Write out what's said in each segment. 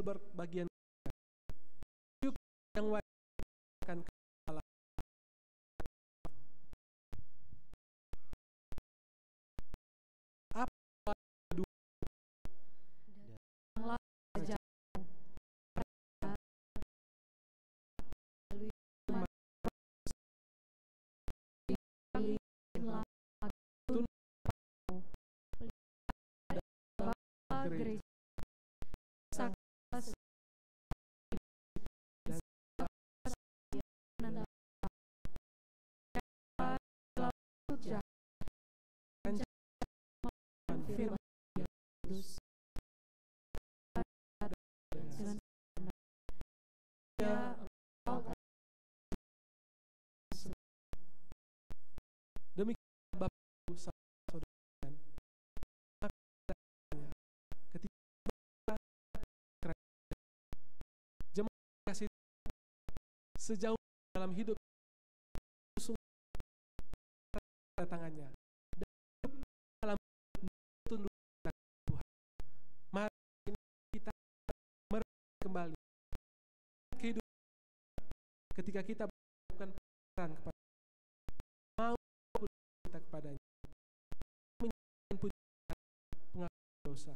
berbagian syukur yang wajar akan kepala. Apa kedua gereja firman Yesus dengan demikian Bapak Ibu saudara ketika jemaat kasih sejauh dalam hidup tangannya dan hidup dalam tunduk Tuhan. Mari kita kembali kehidupan ketika kita melakukan peran kepada mau kita kepadanya menyanyikan pujian pengakuan dosa.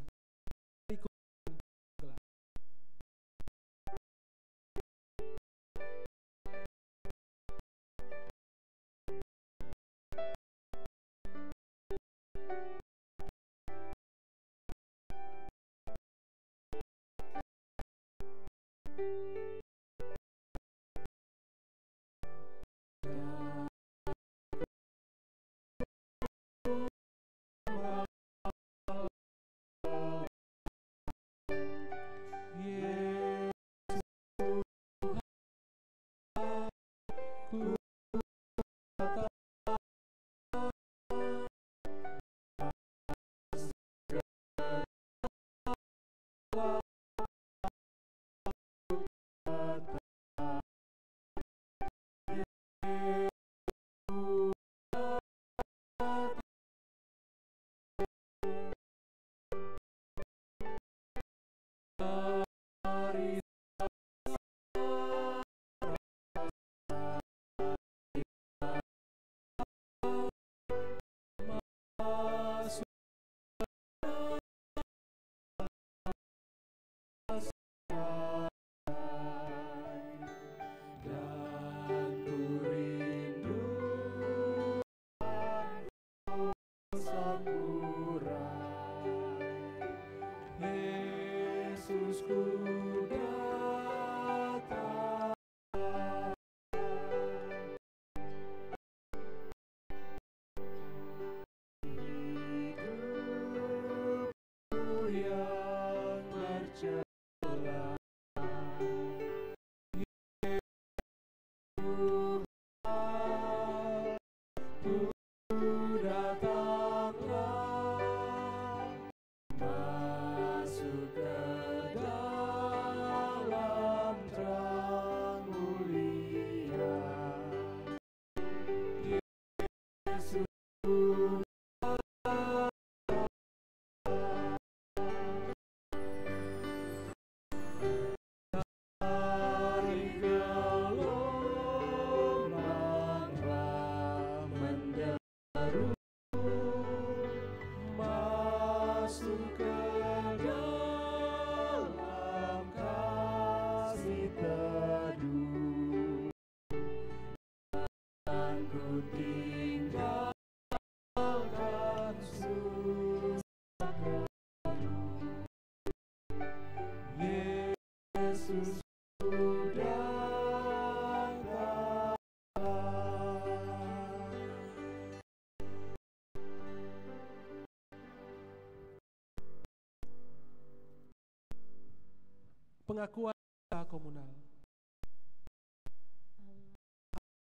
Pengakuan dosa komunal.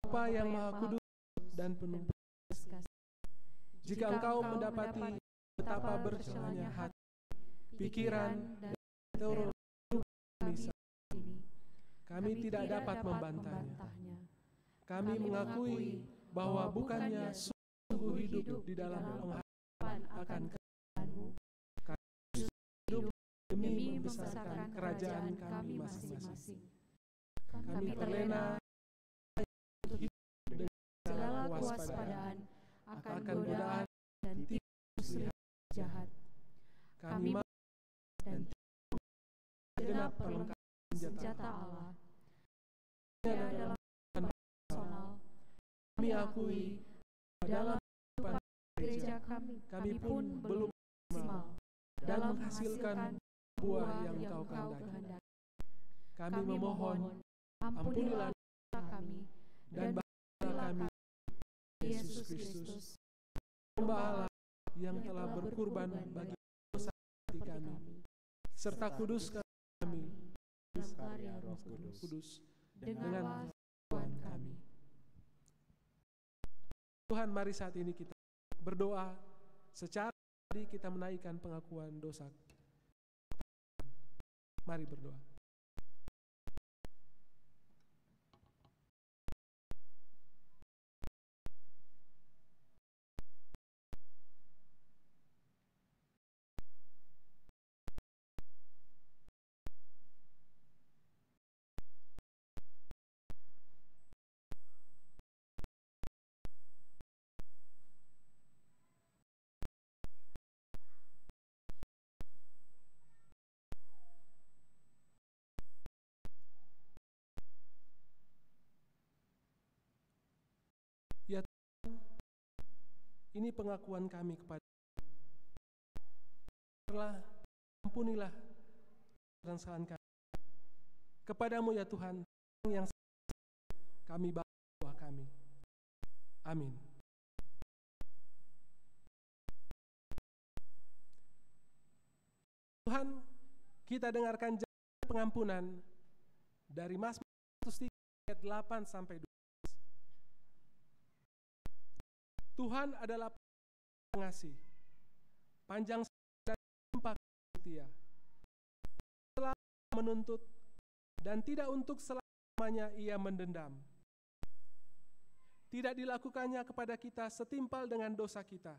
Bapa yang Maha Kudus dan penuh kasih, jika Engkau mendapati betapa bercelanya hati, pikiran, dan teori kami ini, kami tidak dapat membantahnya. Kami mengakui bahwa bukannya sungguh hidup di dalam pengharapan akan kehadiran-Mu, kami hidup demi membesarkan kerajaan kami masing-masing. Kami terlena untuk hidup dengan segala kewaspadaan akan godaan dan tipu muslihat jahat. Kami mau dan segenap perlengkapan senjata Allah. Dalam personal, kami akui dalam kehidupan gereja kami pun belum maksimal dalam menghasilkan buah yang Kau kehendaki. Kami memohon, ampunilah kami dan bahagialah kami, Yesus Kristus, hamba Allah yang telah berkorban bagi dosa hati kami, serta kuduskan kami dalam karya Roh Kudus dengan Tuhan kami. Tuhan, mari saat ini kita berdoa secara tadi kita menaikkan pengakuan dosa. Mari berdoa. Ya Tuhan, ini pengakuan kami kepada ampunilah kesalahan kami. Kepadamu ya Tuhan, yang kami bawa kami. Amin. Tuhan, kita dengarkan jalan pengampunan dari Mazmur 103 ayat 8 sampai 12. Tuhan adalah pengasih, panjang dan limpah setia, selalu menuntut dan tidak untuk selamanya ia mendendam. Tidak dilakukannya kepada kita setimpal dengan dosa kita,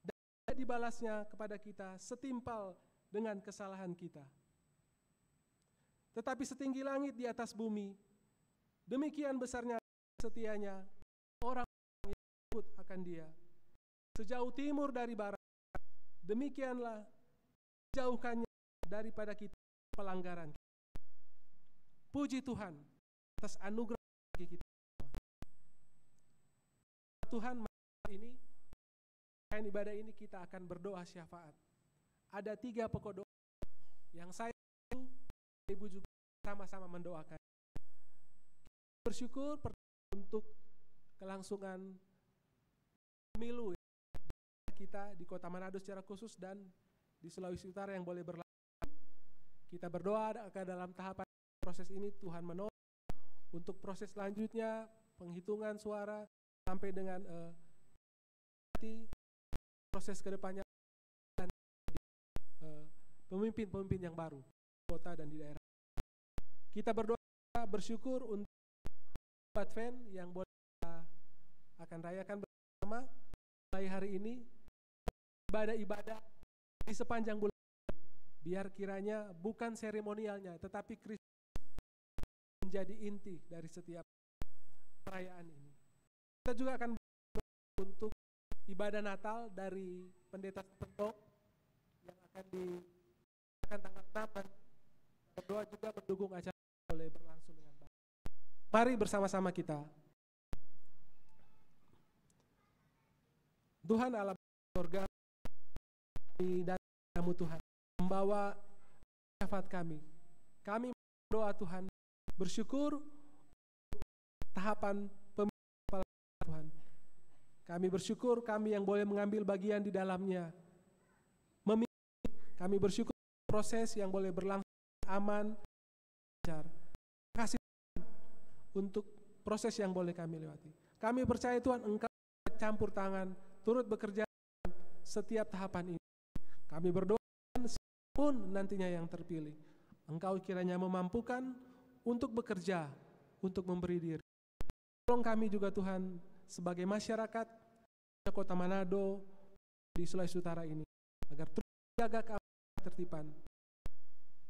dan tidak dibalasnya kepada kita setimpal dengan kesalahan kita. Tetapi setinggi langit di atas bumi, demikian besarnya setianya orang akan dia. Sejauh timur dari barat, demikianlah jauhkannya daripada kita pelanggaran. Puji Tuhan atas anugerah bagi kita. Tuhan, ini ibadah ini kita akan berdoa syafaat. Ada 3 pokok doa yang saya ibu juga sama-sama mendoakan. Bersyukur untuk kelangsungan pemilu kita di Kota Manado secara khusus dan di Sulawesi Utara yang boleh berlangsung. Kita berdoa agar dalam tahapan proses ini Tuhan menolong untuk proses selanjutnya penghitungan suara sampai dengan proses kedepannya dan pemimpin-pemimpin yang baru di kota dan di daerah. Kita berdoa bersyukur untuk Advent yang boleh kita akan rayakan bersama mulai hari ini, ibadah-ibadah di sepanjang bulan, biar kiranya bukan seremonialnya, tetapi Kristus menjadi inti dari setiap perayaan ini. Kita juga akan berdoa untuk ibadah Natal dari Pendeta Sependok yang akan tanggal 6. Berdoa juga mendukung acara boleh berlangsung dengan baik. Mari bersama-sama kita. Tuhan Allah surga, kami datang kamu Tuhan, membawa syafaat kami. Kami berdoa Tuhan, bersyukur tahapan pemilu Tuhan. Kami bersyukur kami yang boleh mengambil bagian di dalamnya. Kami bersyukur proses yang boleh berlangsung aman, lancar. Terima kasih Tuhan untuk proses yang boleh kami lewati. Kami percaya Tuhan Engkau campur tangan, turut bekerja setiap tahapan ini. Kami berdoa siapapun nantinya yang terpilih, Engkau kiranya memampukan untuk bekerja, untuk memberi diri. Tolong kami juga Tuhan sebagai masyarakat Kota Manado di Sulawesi Utara ini, agar terus jaga ketertiban,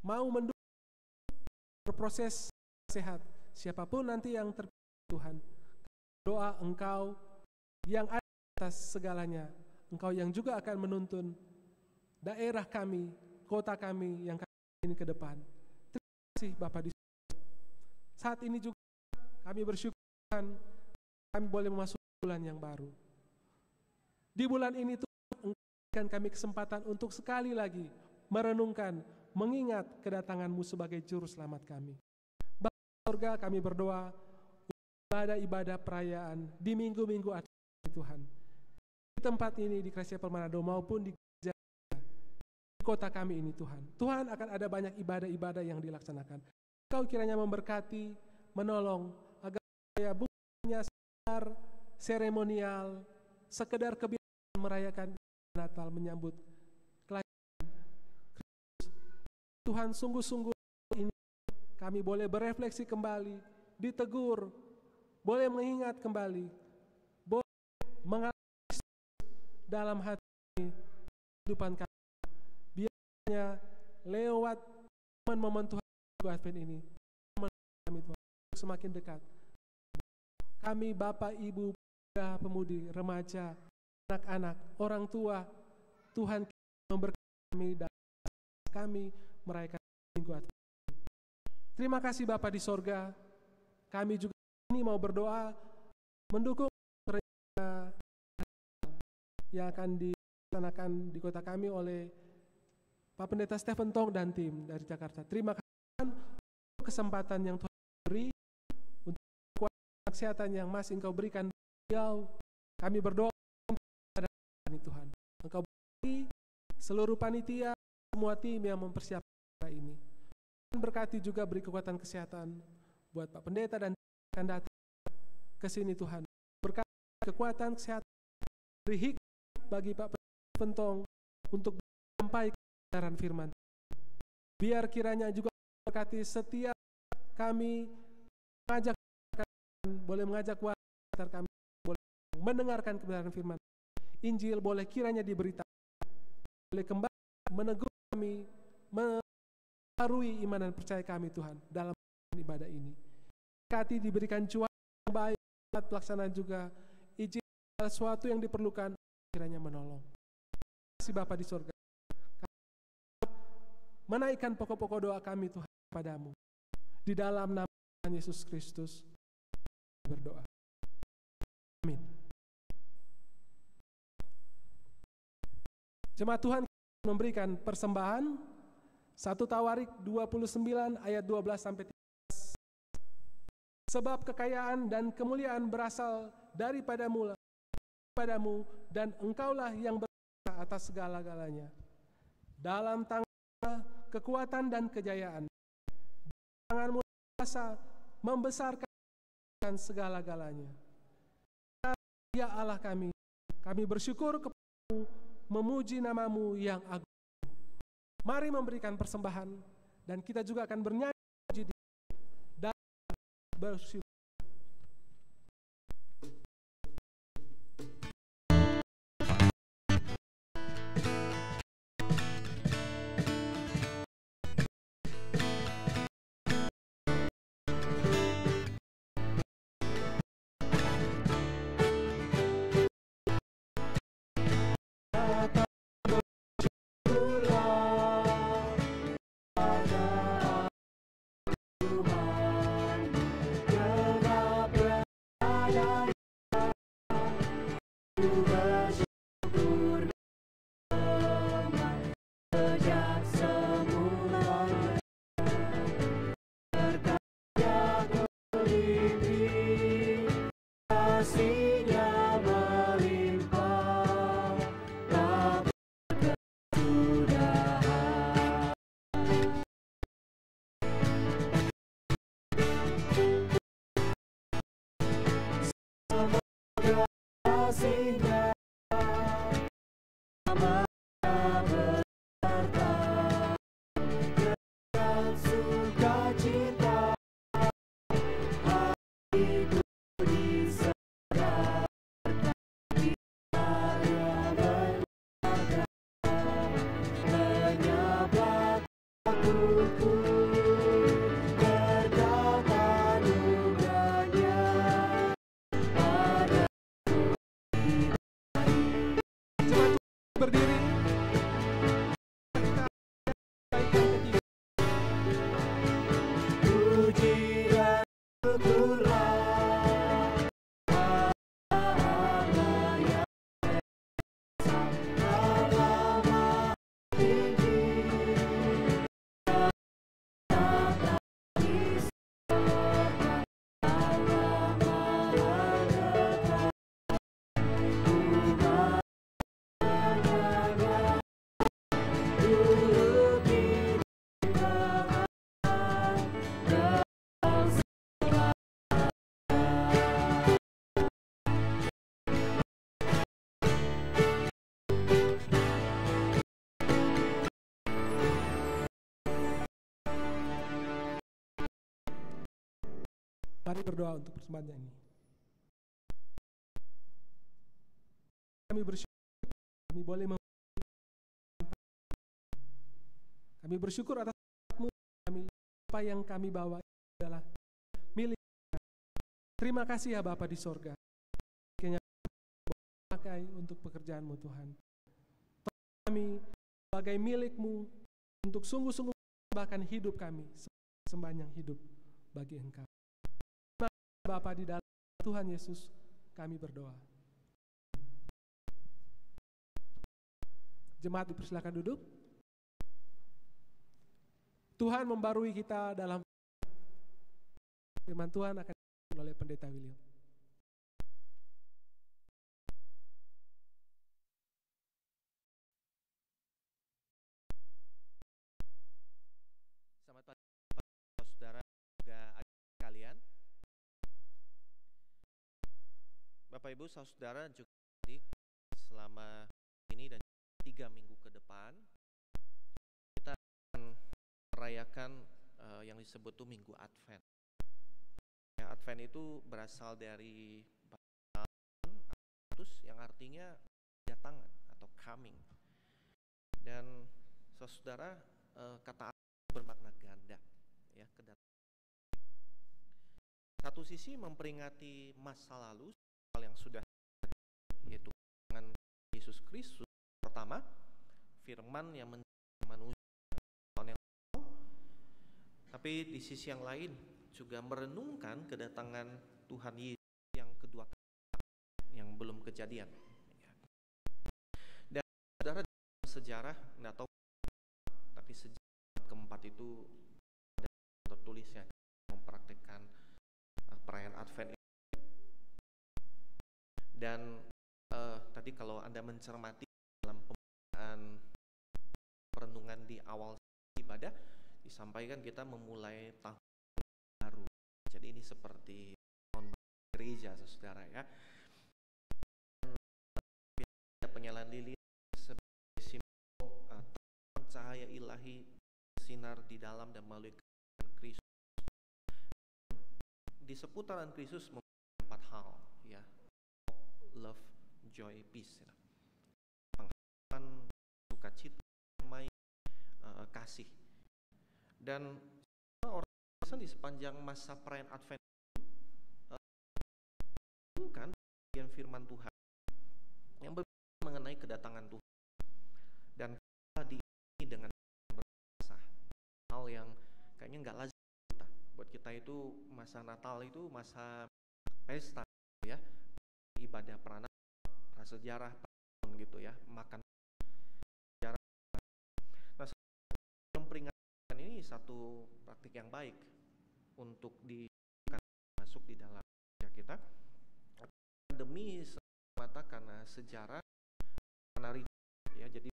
mau mendukung berproses sehat. Siapapun nanti yang terpilih Tuhan, doa Engkau yang ada atas segalanya, Engkau yang juga akan menuntun daerah kami, kota kami yang kami ini ke depan. Terima kasih Bapak di surga. Saat ini juga kami bersyukur Tuhan, kami boleh memasuki bulan yang baru. Di bulan ini Tuhan, Engkau berikan kami kesempatan untuk sekali lagi merenungkan, mengingat kedatangan-Mu sebagai juru selamat kami. Bapa di surga, kami berdoa ibadah-ibadah perayaan di minggu-minggu atas Tuhan. Di tempat ini di Gereja Manado maupun di gereja di kota kami ini Tuhan. Tuhan akan ada banyak ibadah-ibadah yang dilaksanakan. Engkau kiranya memberkati, menolong agar supaya bukan hanya sekedar seremonial, sekedar kebiasaan merayakan Natal menyambut kelahiran Kristus. Tuhan, sungguh-sungguh ini kami boleh berefleksi kembali, ditegur, boleh mengingat kembali, boleh mengalami dalam hati kehidupan kami. Biarnya lewat momen-momen Tuhan Advent ini, kami Tuhan semakin dekat. Kami Bapak, Ibu, pemuda, pemudi, remaja, anak-anak, orang tua, Tuhan memberkati kami dan kami merayakan Minggu Advent. Terima kasih Bapak di sorga. Kami juga ini mau berdoa mendukung rencana yang akan dilaksanakan di kota kami oleh Pak Pendeta Stephen Tong dan tim dari Jakarta. Terima kasih untuk kesempatan yang Tuhan beri, untuk kekuatan kesehatan yang masih Engkau berikan beliau. Kami berdoa kepada Tuhan. Engkau beri seluruh panitia, semua tim yang mempersiapkan ini. Tuhan berkati juga beri kekuatan kesehatan buat Pak Pendeta dan akan datang ke sini Tuhan. Berkati kekuatan kesehatan, beri hikmat bagi Pak Pendeta Pentong untuk menyampaikan kebenaran firman. Biar kiranya juga berkati setiap kami boleh mengajak warga kami, boleh mendengarkan kebenaran firman. Injil boleh kiranya diberitakan, boleh kembali menegur kami, memperbarui iman dan percaya kami Tuhan dalam ibadah ini. Berkati diberikan cuaca yang baik, pelaksanaan juga, izin sesuatu yang diperlukan kiranya menolong. Terima kasih Bapa di surga. Menaikkan pokok-pokok doa kami Tuhan kepadamu. Di dalam nama Yesus Kristus berdoa. Amin. Jemaat Tuhan memberikan persembahan 1 Tawarik 29 ayat 12 sampai 13. Sebab kekayaan dan kemuliaan berasal daripadamu dan engkaulah yang berkuasa atas segala-galanya. Dalam tangan kekuatan dan kejayaan. Tanganmu kuasa membesarkan segala-galanya. Ya Allah kami bersyukur kepadamu, memuji namamu yang agung. Mari memberikan persembahan dan kita juga akan bernyanyi dan bersyukur. Mari berdoa untuk persembahan ini. Kami bersyukur kami boleh kami bersyukur atas kami, apa yang kami bawa adalah milik kami. Terima kasih ya Bapa di sorga. Kiranya pakai untuk pekerjaan-Mu Tuhan. Kami sebagai milik-Mu untuk sungguh-sungguh bahkan hidup kami sembahan yang hidup bagi Engkau. Terima kasih Bapa di dalam Tuhan Yesus kami berdoa. Jemaat dipersilakan duduk. Tuhan membarui kita dalam firman Tuhan akan dipimpin oleh Pendeta William. Selamat pagi saudara juga adik sekalian. Bapak Ibu saudara juga adik, selama ini dan 3 minggu ke depan kita akan merayakan yang disebut tuh Minggu Advent. Ya, Advent itu berasal dari bahasa Adventus yang artinya kedatangan atau coming. Dan saudara, kata bermakna ganda, ya, kedatangan. Satu sisi memperingati masa lalu hal yang sudah yaitu kedatangan Yesus Kristus pertama, firman yang menjadi manusia tahun yang lalu. Tapi di sisi yang lain juga merenungkan kedatangan Tuhan Yesus yang kedua kali yang belum kejadian. Dan saudara, sejarah nggak tahu, tapi sejarah keempat itu ada tertulisnya mempraktikkan perayaan Advent. Dan tadi kalau Anda mencermati dalam pembukaan perenungan di awal ibadah disampaikan kita memulai tahun baru. Jadi ini seperti tahun gereja saudara ya. Penyalaan lilin sebagai simbol cahaya ilahi sinar di dalam dan melalui Kristus. Di seputaran Kristus memiliki 4 hal ya. Love, joy, peace. Pengharapan, sukacita, damai, kasih. Dan orang di sepanjang masa perayaan Advent kan bagian firman Tuhan yang berbicara mengenai kedatangan Tuhan. Dan kita diiringi dengan berbahasa hal yang kayaknya nggak lazim kita. Buat kita itu masa Natal itu masa pesta ya, ibadah pranatal, prasejarah gitu ya, makan sejarah. Nah, memperingatkan ini satu praktik yang baik untuk masuk di dalam gereja kita demi semata karena sejarah karena ya, jadi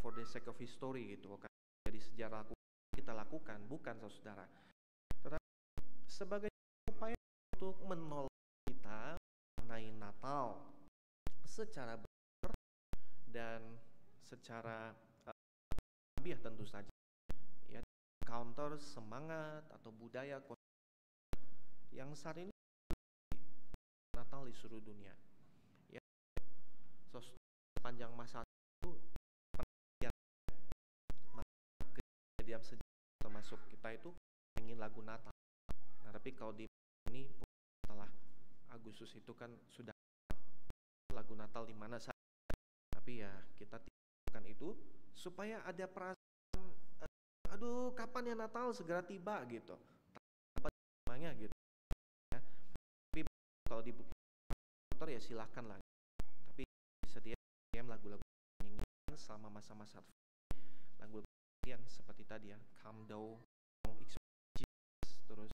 for the sake of history gitu, bukan jadi sejarah kita lakukan, bukan saudara, tetapi sebagai upaya untuk menolong kita mengenai Natal secara benar dan secara tabiat tentu saja ya, counter semangat atau budaya yang saat ini Natal di seluruh dunia ya. So, sepanjang masa itu kejadian sejarah termasuk kita itu ingin lagu Natal. Nah, tapi kalau di ini setelah Agustus itu kan sudah lagu Natal di mana saja. Tapi ya kita lakukan itu supaya ada perasaan aduh kapan ya Natal segera tiba gitu. Namanya gitu. Ya. Tapi kalau di motor ya silahkan lah. Tapi sedia lagu-lagu nyanyian selama masa-masa lagu yang seperti tadi ya, Calm Down, terus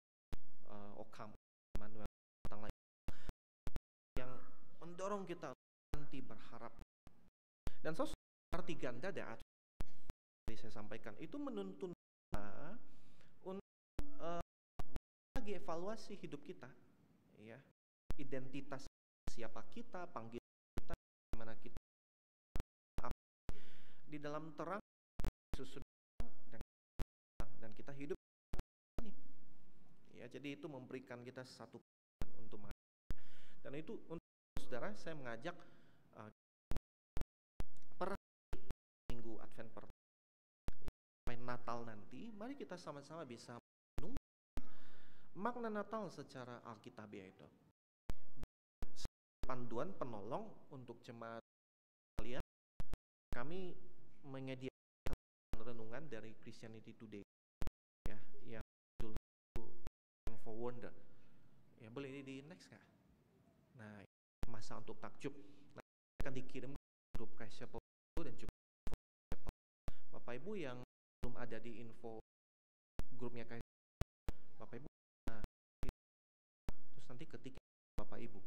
Okam Manuel yang mendorong kita nanti berharap. Dan arti ganda dari saya sampaikan itu menuntun kita untuk lagi evaluasi hidup kita ya, identitas siapa kita, panggilan kita, mana kita di dalam terang Yesus dan kita hidup ini ya, jadi itu memberikan kita satu untuk dan itu untuk saudara saya mengajak per minggu Advent pertama Natal nanti, mari kita sama-sama bisa menunggu makna Natal secara alkitabiah itu. Panduan penolong untuk jemaat kalian, kami menyediakan renungan dari Christianity Today, ya, yang judul for Wonder. Ya, boleh di next nggak? Nah, masa untuk takjub. Nah, akan dikirim ke grup Christ Chapel dan juga Bapak Ibu yang belum ada di info grupnya Christ, Bapak Ibu, terus nanti ketik Bapak Ibu.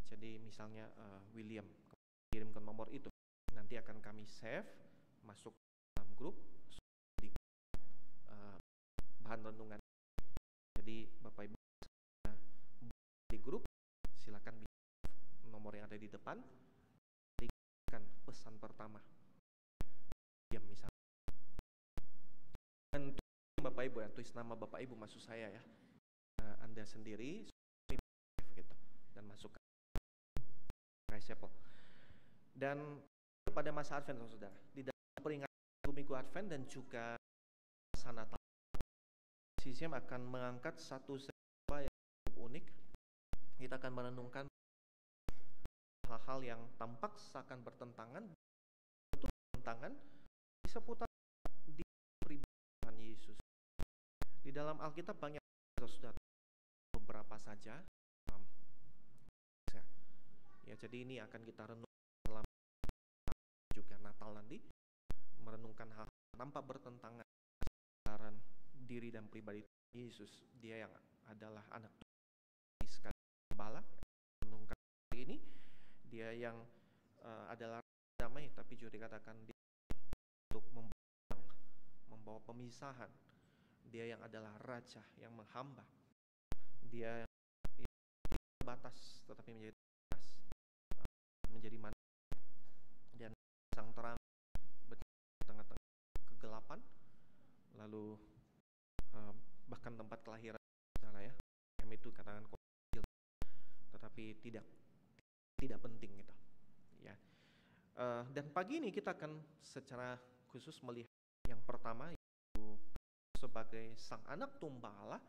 Jadi misalnya William kirim ke nomor itu, nanti akan kami save masuk dalam grup di bahan renungan. Jadi Bapak Ibu di grup silakan bisa nomor yang ada di depan, berikan pesan pertama. Diam misalnya. Dan Bapak Ibu ya, tulis nama Bapak Ibu maksud saya ya. Anda sendiri gitu dan masukkan Christ Chapel. Dan pada masa Advent saudara, di dalam peringatan minggu Advent dan juga masa Natal, CCM akan mengangkat satu sebuah yang cukup unik. Kita akan merenungkan hal-hal yang tampak seakan bertentangan, itu bertentangan di seputar di pribadi Yesus. Di dalam Alkitab banyak saudara, beberapa saja. Ya, jadi ini akan kita renung selama juga Natal nanti, merenungkan hal nampak bertentangan antara diri dan pribadi Yesus. Dia yang adalah anak sekali gembala, renungkan hari ini. Dia yang adalah damai, tapi juga dikatakan dia untuk membawa pemisahan. Dia yang adalah raja yang menghamba. Dia yang batas tetapi menjadi manusia dan sang terang di tengah-tengah kegelapan, lalu bahkan tempat kelahiran saudara ya, itu katakan kecil tetapi tidak penting gitu ya. Dan pagi ini kita akan secara khusus melihat yang pertama, yaitu sebagai sang anak tumbal Allah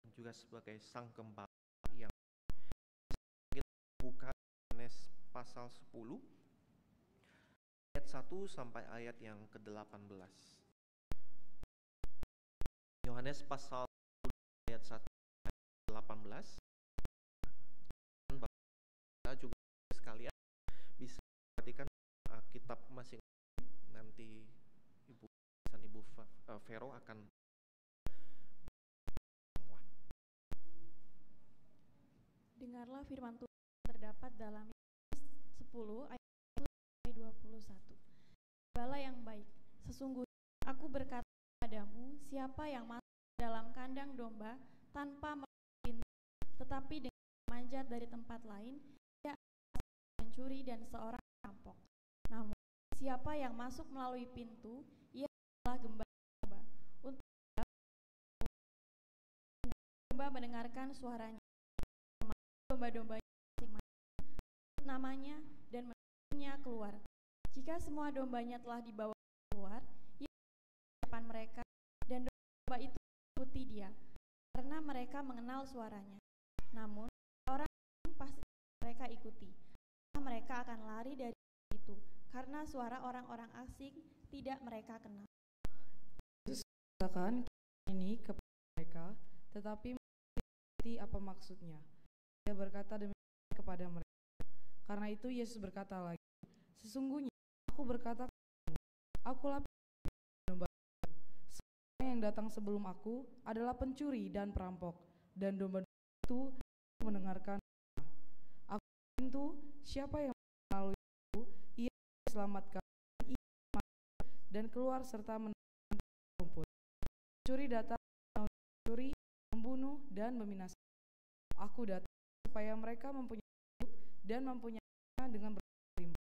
dan juga sebagai sang gembala yang kita buka Yohanes pasal 10 ayat 1 sampai ayat yang ke-18. Yohanes pasal 10 ayat 1 sampai 18. Dan Bapak kita juga sekalian bisa perhatikan kitab masing-masing. Nanti Ibu Vero akan dengarlah firman Tuhan terdapat dalam 10 ayat 21. Gembala yang baik, sesungguhnya aku berkata padamu, siapa yang masuk dalam kandang domba tanpa melalui pintu, tetapi dengan memanjat dari tempat lain, dia adalah pencuri dan seorang perampok. Namun siapa yang masuk melalui pintu, ia adalah gembala domba. Untuk domba mendengarkan suaranya, domba-dombanya masing-masing namanya dan menunjuknya keluar. Jika semua dombanya telah dibawa keluar, ia di depan mereka dan domba itu mengikuti dia karena mereka mengenal suaranya. Namun orang asing pasti mereka ikuti. Mereka akan lari dari itu karena suara orang-orang asing tidak mereka kenal. Yesus mengatakan ini kepada mereka, tetapi mengerti apa maksudnya. Dia berkata demikian kepada mereka. Karena itu Yesus berkata lagi, sesungguhnya aku berkata kepadamu, akulah domba. Semua yang datang sebelum aku adalah pencuri dan perampok, dan domba-domba itu mendengarkan. Aku pintu, siapa yang melalui aku, ia diselamatkan, dan keluar serta menemukan rumput. Pencuri datang untuk mencuri, membunuh, dan membinasakan. Aku datang supaya mereka mempunyai hidup dan mempunyainya dengan berlimpah.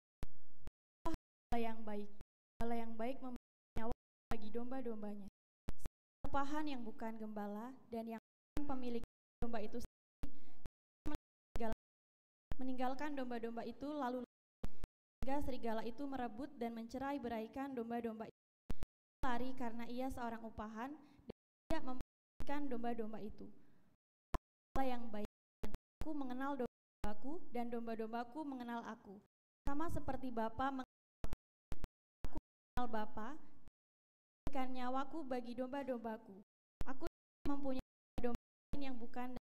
Gembala yang baik memberi nyawa bagi domba-dombanya. Lepahan yang bukan gembala dan yang pemilik domba itu sendiri meninggalkan domba-domba itu lalu hingga serigala itu merebut dan mencerai beraikan domba-domba itu. Lari karena ia seorang upahan dan tidak memperhatikan domba-domba itu. Allah yang baik, dan aku mengenal domba-dombaku dan domba-dombaku mengenal aku. Sama seperti Bapa mengenal aku mengenal Bapa, memberikan nyawaku bagi domba-dombaku. Aku mempunyai domba lain yang bukan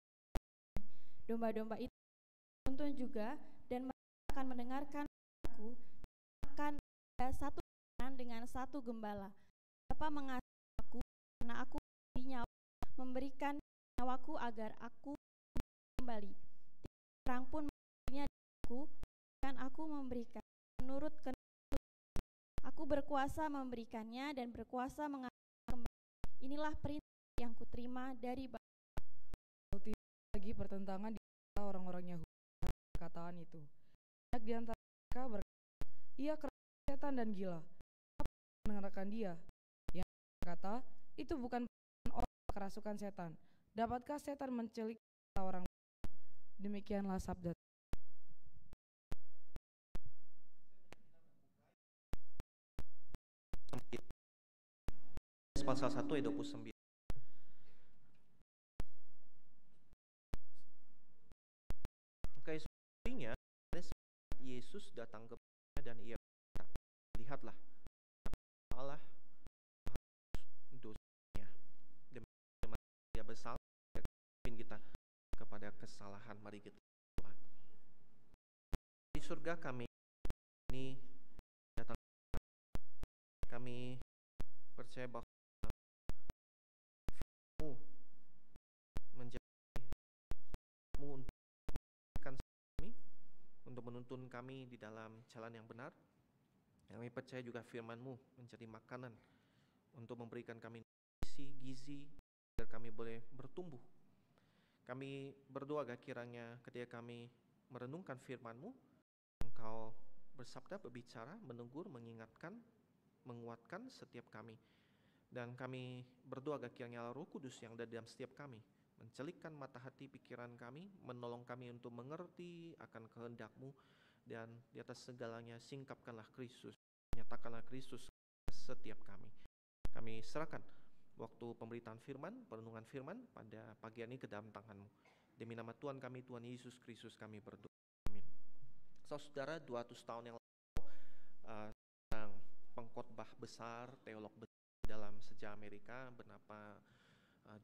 domba-domba itu tuntun juga, dan mereka akan mendengarkan aku. Akan ada satu kawanan dengan satu gembala. Bapa mengasihi aku karena aku memberikan nyawaku agar aku kembali. Tidak orang pun mengambilnya dari aku, bahkan aku memberikan menurut kehendak. Aku berkuasa memberikannya dan berkuasa mengambilnya kembali. Inilah perintah yang kuterima dari Bapa. Tidak lagi pertentangan di antara orang-orang Yahudi perkataan itu. Banyak di antara mereka berkata, ia kerasukan setan dan gila. Apa mendengarkan dia? Yang berkata, itu bukan orang kerasukan setan. Dapatkah setan mencelik orang? Demikianlah sabda. Pasal 1 ayat 29. Oke, sebenarnya Yesus datang kepadanya dan ia berkata, lihatlah, Allah dosanya, demikian dia bersalah, kita kepada kesalahan. Mari kita berdoa. Di surga kami ini datang, kami percaya bahwa untuk menuntun kami di dalam jalan yang benar. Kami percaya juga firman-Mu menjadi makanan untuk memberikan kami gizi agar kami boleh bertumbuh. Kami berdoa agar kiranya ketika kami merenungkan firman-Mu, Engkau bersabda, berbicara, menegur, mengingatkan, menguatkan setiap kami. Dan kami berdoa agar kiranya Roh Kudus yang ada dalam setiap kami mencelikkan mata hati pikiran kami, menolong kami untuk mengerti akan kehendak-Mu, dan di atas segalanya singkapkanlah Kristus, nyatakanlah Kristus setiap kami. Kami serahkan waktu pemberitaan firman, perenungan firman pada pagi ini ke dalam tangan-Mu. Demi nama Tuhan kami, Tuhan Yesus Kristus, kami berdoa. Amin. Saudara, 200 tahun yang lalu tentang pengkhotbah besar, teolog besar dalam sejarah Amerika bernama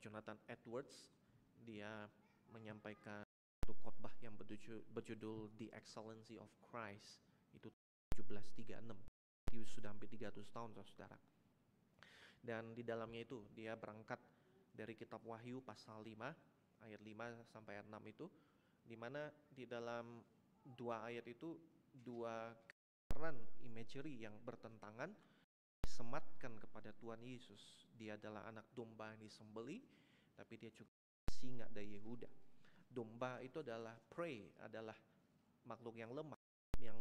Jonathan Edwards. Dia menyampaikan satu khotbah yang berjudul The Excellency of Christ, itu 1736. Itu sudah hampir 300 tahun, saudara. Dan di dalamnya itu dia berangkat dari kitab Wahyu pasal 5 ayat 5 sampai ayat 6 itu, di mana di dalam dua ayat itu dua gambaran imagery yang bertentangan disematkan kepada Tuhan Yesus. Dia adalah anak domba yang disembelih, tapi dia juga singa dari Yehuda. Domba itu adalah prey, adalah makhluk yang lemah, yang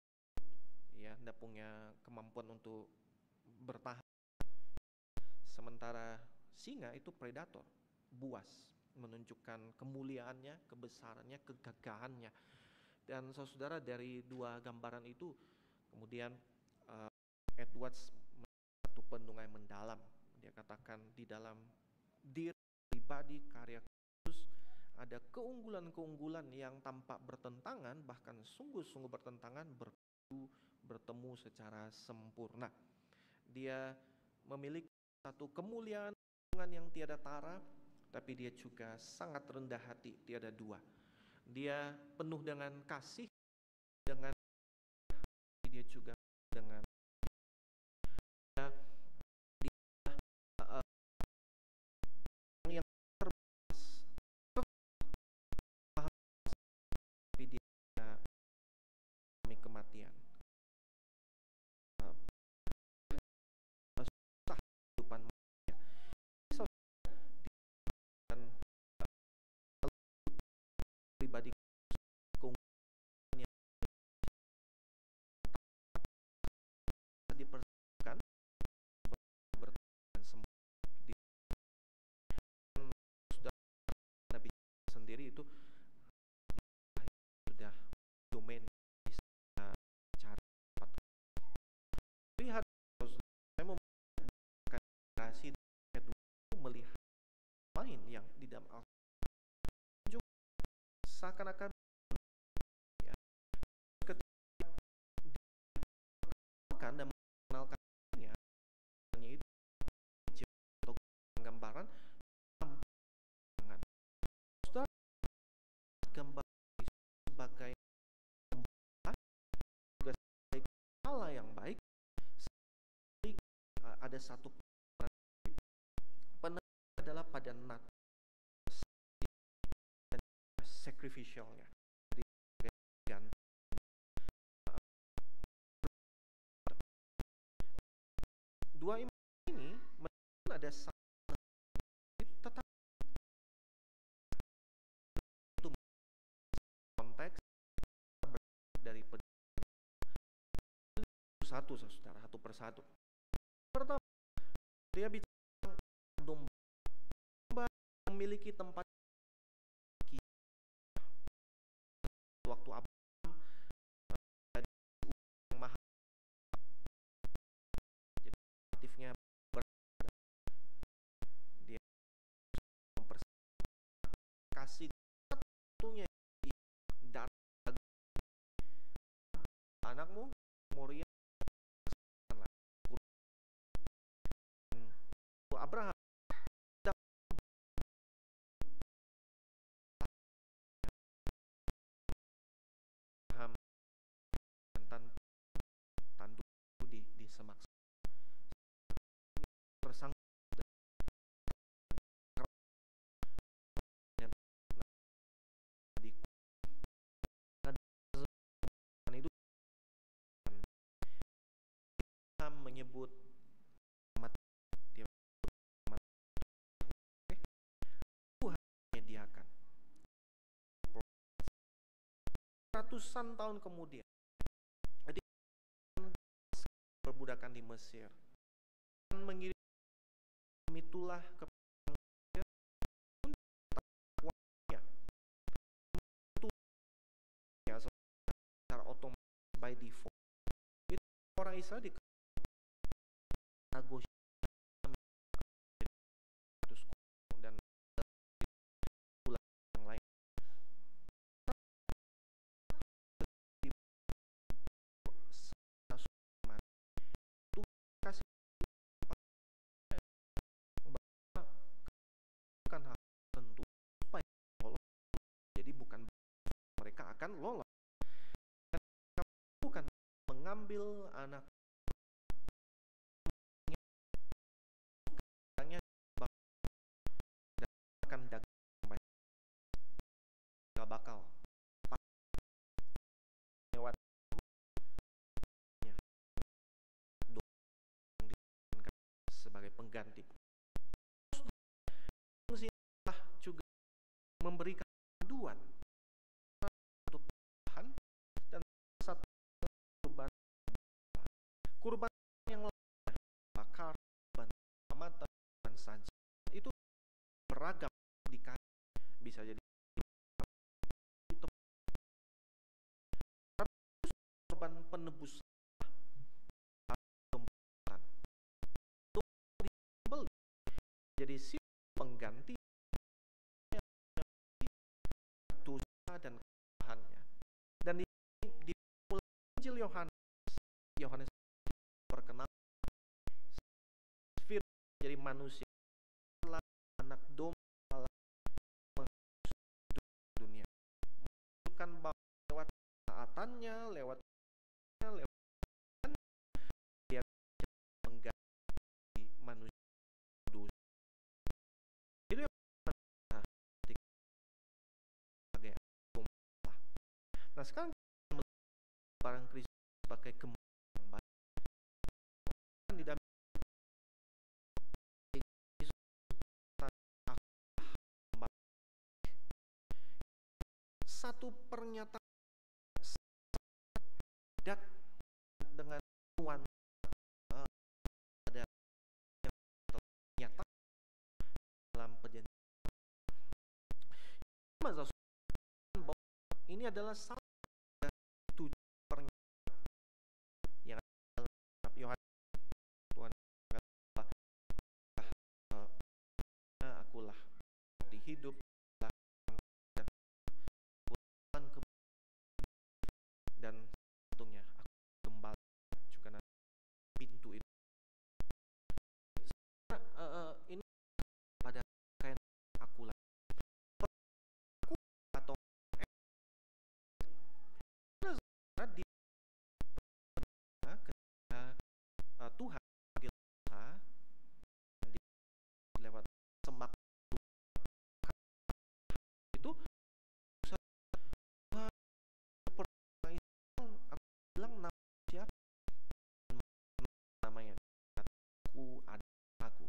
tidak punya kemampuan untuk bertahan. Sementara singa itu predator, buas, menunjukkan kemuliaannya, kebesarannya, kegagahannya. Dan saudara, dari dua gambaran itu kemudian Edwards satu penunggai mendalam. Dia katakan di dalam diri pribadi karya Kristus ada keunggulan-keunggulan yang tampak bertentangan, bahkan sungguh-sungguh bertentangan, bertemu secara sempurna. Dia memiliki satu kemuliaan yang tiada tara, tapi dia juga sangat rendah hati, tiada dua. Dia penuh dengan kasih, dengan dia juga dengan yang terbatas, tapi dia mengalami kematian. Kehidupan manusia dan pribadi dalam Alkitab seakan-akan ya, ketika dikenalkan dan mengenalkannya itu atau gambaran tangan. Saudara, gambar sebagai juga sebagai Allah yang baik. Ada satu penerapan adalah pada nat dan sacrificialnya. Jadi dua iman ini ada satu tetap itu konteks dari satu saudara, satu persatu. Pertama, dia bicara domba memiliki tempat waktu Abraham yang mahal. Jadi aktifnya dia kasih satunya darah anakmu Moria. Abraham dan tandu di semak bersang itu menyebut menyediakan ratusan tahun kemudian. Jadi perbudakan di Mesir mengirim itulah ke secara otomatis by default itu orang Israel di dan yang lain itu kasih bukan hal tentu supaya lolos. Jadi bukan mereka akan lolos, bukan mengambil anak akan dagang gak bakal lewat sebagai pengganti. Fungsinya juga memberikan panduan untuk Tuhan dan satu kurban yang lain, bakar, mata dan saji itu beragam dikasih, bisa jadi korban penebus itu dibeli jadi si pengganti dosa dan kesalahannya. Dan di Injil Yohanes perkenal jadi manusia anak domba dunia, menunjukkan bahwa lewat taatannya, lewat dia mengganti manusia dosa. Itu sebagai domba. Nah sekarang barang Kristus sebagai gembala yang baik tidak satu pernyataan dengan nuansa ada yang nyata dalam perjanjian. Bahwa ini adalah salah satu pernyataan yang dalam Yohanes Tuhan akulah roti hidup dan dan satunya aku gembala juga nanti pintu itu. Ini pada kain aku lah aku atau di ketika Tuhan panggil kita dan lewat semak itu Tuhan seperti aku bilang nama siapa namanya aku ada aku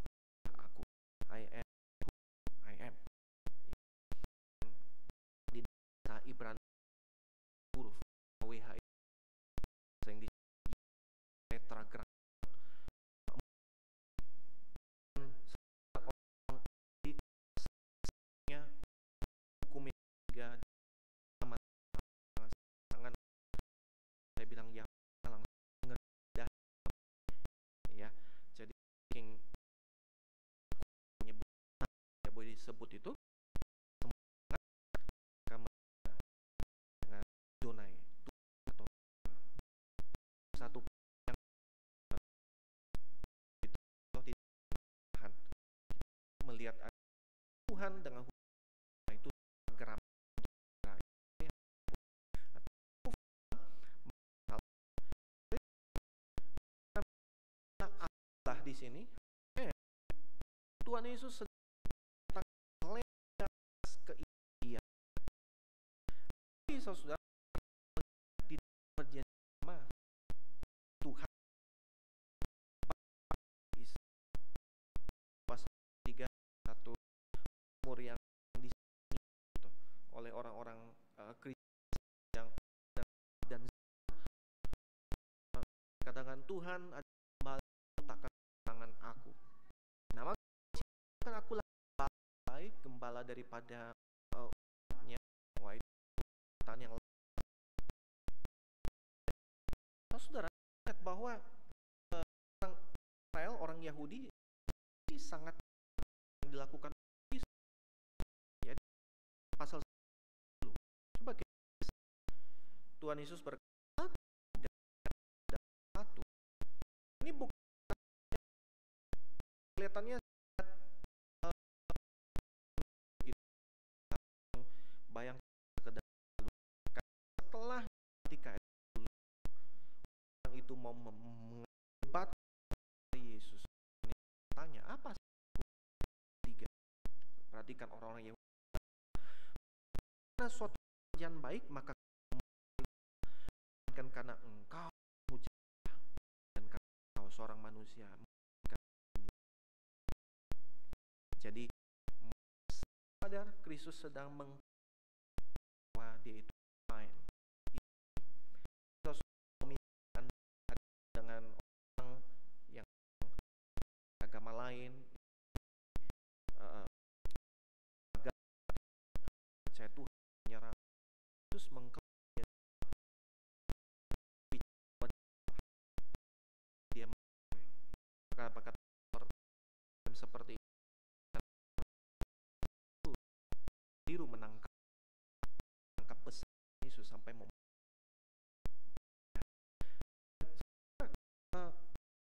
I am di bahasa Ibrani huruf WH yang di tetragram hukum tiga tangan saya bilang ya langsung ngedah ya. Jadi King menyebut ya boleh disebut itu semangat dengan donai atau satu yang itu tidak Tuhan melihat Tuhan dengan itu geram Allah di sini Tuhan Yesus sedang keidian. Tapi saudara di perjanjian lama Tuhan pasal 3 1 umur yang di sini gitu, oleh orang-orang Kristen yang dan katakan Tuhan ada takkan tangan aku. Nama kan aku baik gembala daripada umatnya. Wah itu perkataan yang saudara lihat bahwa orang Israel, orang Yahudi sangat yang dilakukan ya pasal 10. Coba kita Tuhan Yesus berkata satu. Ini bukan kelihatannya bayang sekedar setelah ketika orang itu mau mengebat Yesus tanya apa sih 3. Perhatikan orang-orang Yahudi karena suatu pekerjaan baik maka karena engkau dan karena engkau seorang manusia. Jadi sadar Kristus sedang bahwa dia itu main dengan orang yang agama lain percaya Tuhan menyerang Yesus mengklaim dia kata-kata seperti biru menangkap pesan Yesus sampai mau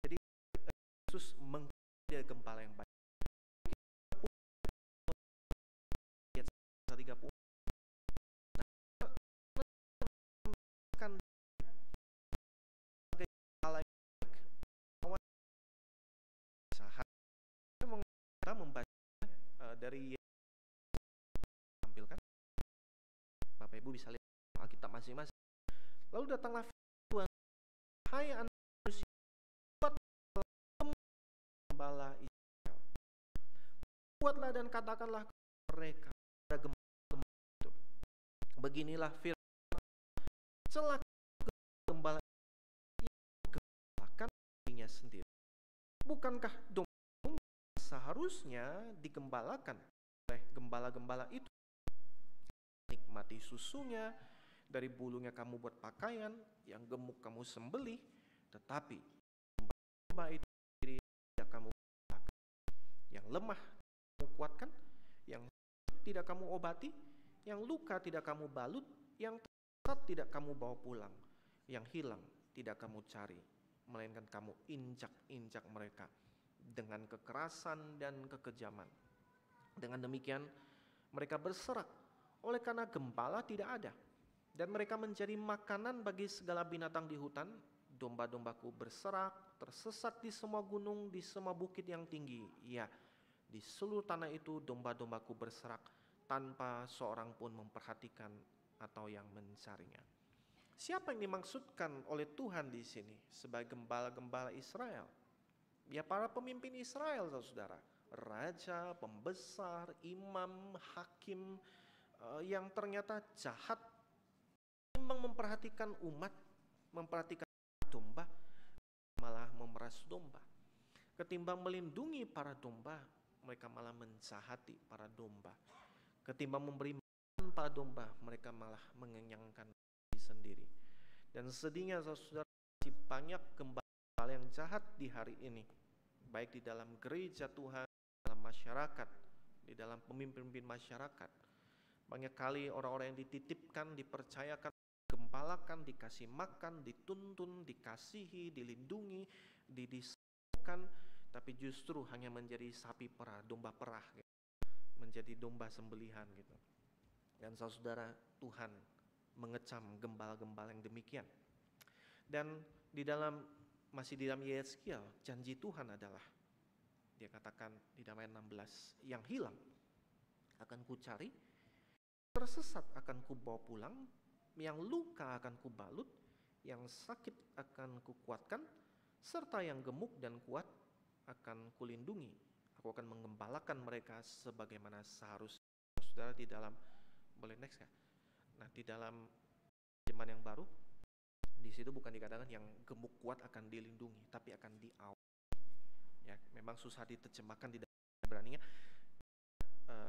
jadi Yesus dia gembala yang baik. 30 kan sebagai gembala yang baik sahat kita membaca dari tampilkan Bapak Ibu bisa lihat Alkitab masing-masing. Lalu datanglah Tuhan, hai anak manusia, buat gembala Israel. Buatlah dan katakanlah mereka pada gembala itu. Beginilah firman, celaka gembala yang menggembalakan dirinya sendiri. Bukankah domba seharusnya digembalakan oleh gembala-gembala itu? Nikmati susunya, dari bulunya kamu buat pakaian, yang gemuk kamu sembelih, tetapi domba itu sendiri tidak kamu gembalakan. Yang lemah kamu kuatkan, yang tidak kamu obati, yang luka tidak kamu balut, yang tersesat tidak kamu bawa pulang, yang hilang tidak kamu cari, melainkan kamu injak-injak mereka dengan kekerasan dan kekejaman. Dengan demikian mereka berserak oleh karena gembala tidak ada, dan mereka menjadi makanan bagi segala binatang di hutan. Domba-dombaku berserak, tersesat di semua gunung, di semua bukit yang tinggi. Ya, di seluruh tanah itu domba-dombaku berserak, tanpa seorang pun memperhatikan atau yang mencarinya. Siapa yang dimaksudkan oleh Tuhan di sini sebagai gembala-gembala Israel? Ya, para pemimpin Israel, saudara. Raja, pembesar, imam, hakim, yang ternyata jahat, timbang memperhatikan umat, memperhatikan domba, malah memeras domba. Ketimbang melindungi para domba, mereka malah menjahati para domba. Ketimbang memberi makan para domba, mereka malah mengenyangkan diri sendiri. Dan sedihnya, saudara, masih banyak gembala yang jahat di hari ini, baik di dalam gereja Tuhan, dalam masyarakat, di dalam pemimpin-pemimpin masyarakat. Banyak kali orang-orang yang dititipkan, dipercayakan, gembalakan, dikasih makan, dituntun, dikasihi, dilindungi, didisamkan, tapi justru hanya menjadi sapi perah, domba perah, gitu. Menjadi domba sembelihan gitu. Dan saudara, Tuhan mengecam gembala-gembala yang demikian. Dan masih di dalam Yeskiel, janji Tuhan adalah, dia katakan di dalam ayat 16, yang hilang akan kucari, tersesat akan kubawa pulang, yang luka akan kubalut, yang sakit akan kukuatkan, serta yang gemuk dan kuat akan kulindungi. Aku akan menggembalakan mereka sebagaimana seharusnya. Saudara, di dalam, boleh next ya? Nah, di dalam terjemahan yang baru, di situ bukan dikatakan yang gemuk kuat akan dilindungi, tapi akan diawasi. Ya, memang susah diterjemahkan di dalam Ibrani-nya.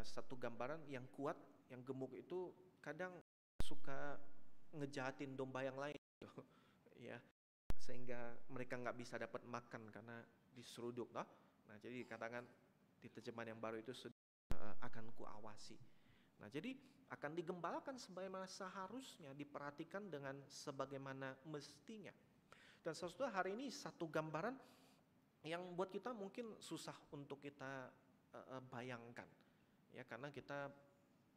Satu gambaran yang kuat, yang gemuk itu kadang suka ngejahatin domba yang lain, gitu. Ya, sehingga mereka nggak bisa dapat makan karena diseruduk, no? Nah, jadi dikatakan di terjemahan yang baru itu akan kuawasi. Nah, jadi akan digembalakan sebagaimana seharusnya, diperhatikan dengan sebagaimana mestinya. Dan saudara, hari ini satu gambaran yang buat kita mungkin susah untuk kita bayangkan, ya, karena kita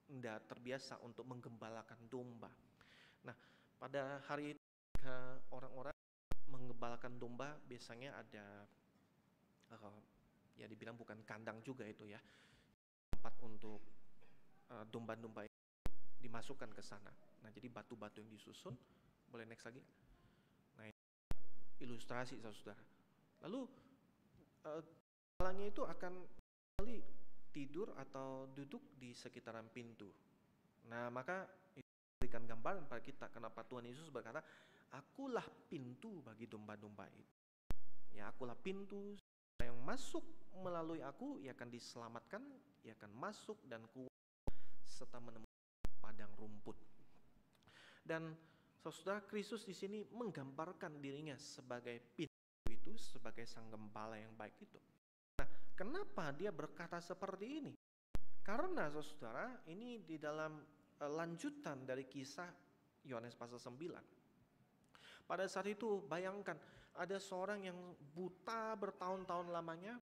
tidak terbiasa untuk menggembalakan domba. Nah, pada hari itu orang-orang menggembalakan domba biasanya ada, ya dibilang bukan kandang juga itu ya, tempat untuk domba-domba itu dimasukkan ke sana. Nah, jadi batu-batu yang disusun, boleh next lagi. Nah, ilustrasi saudara. Lalu gembalanya itu akan kembali tidur atau duduk di sekitaran pintu. Nah, maka itu memberikan gambaran pada kita kenapa Tuhan Yesus berkata, akulah pintu bagi domba-domba itu. Ya, akulah pintu, yang masuk melalui aku, ia akan diselamatkan, ia akan masuk dan keluar serta menemukan padang rumput. Dan saudara, Kristus di sini menggambarkan dirinya sebagai pintu itu, sebagai sang gembala yang baik itu. Nah, kenapa dia berkata seperti ini? Karena saudara, ini di dalam lanjutan dari kisah Yohanes pasal 9. Pada saat itu bayangkan ada seorang yang buta bertahun-tahun lamanya,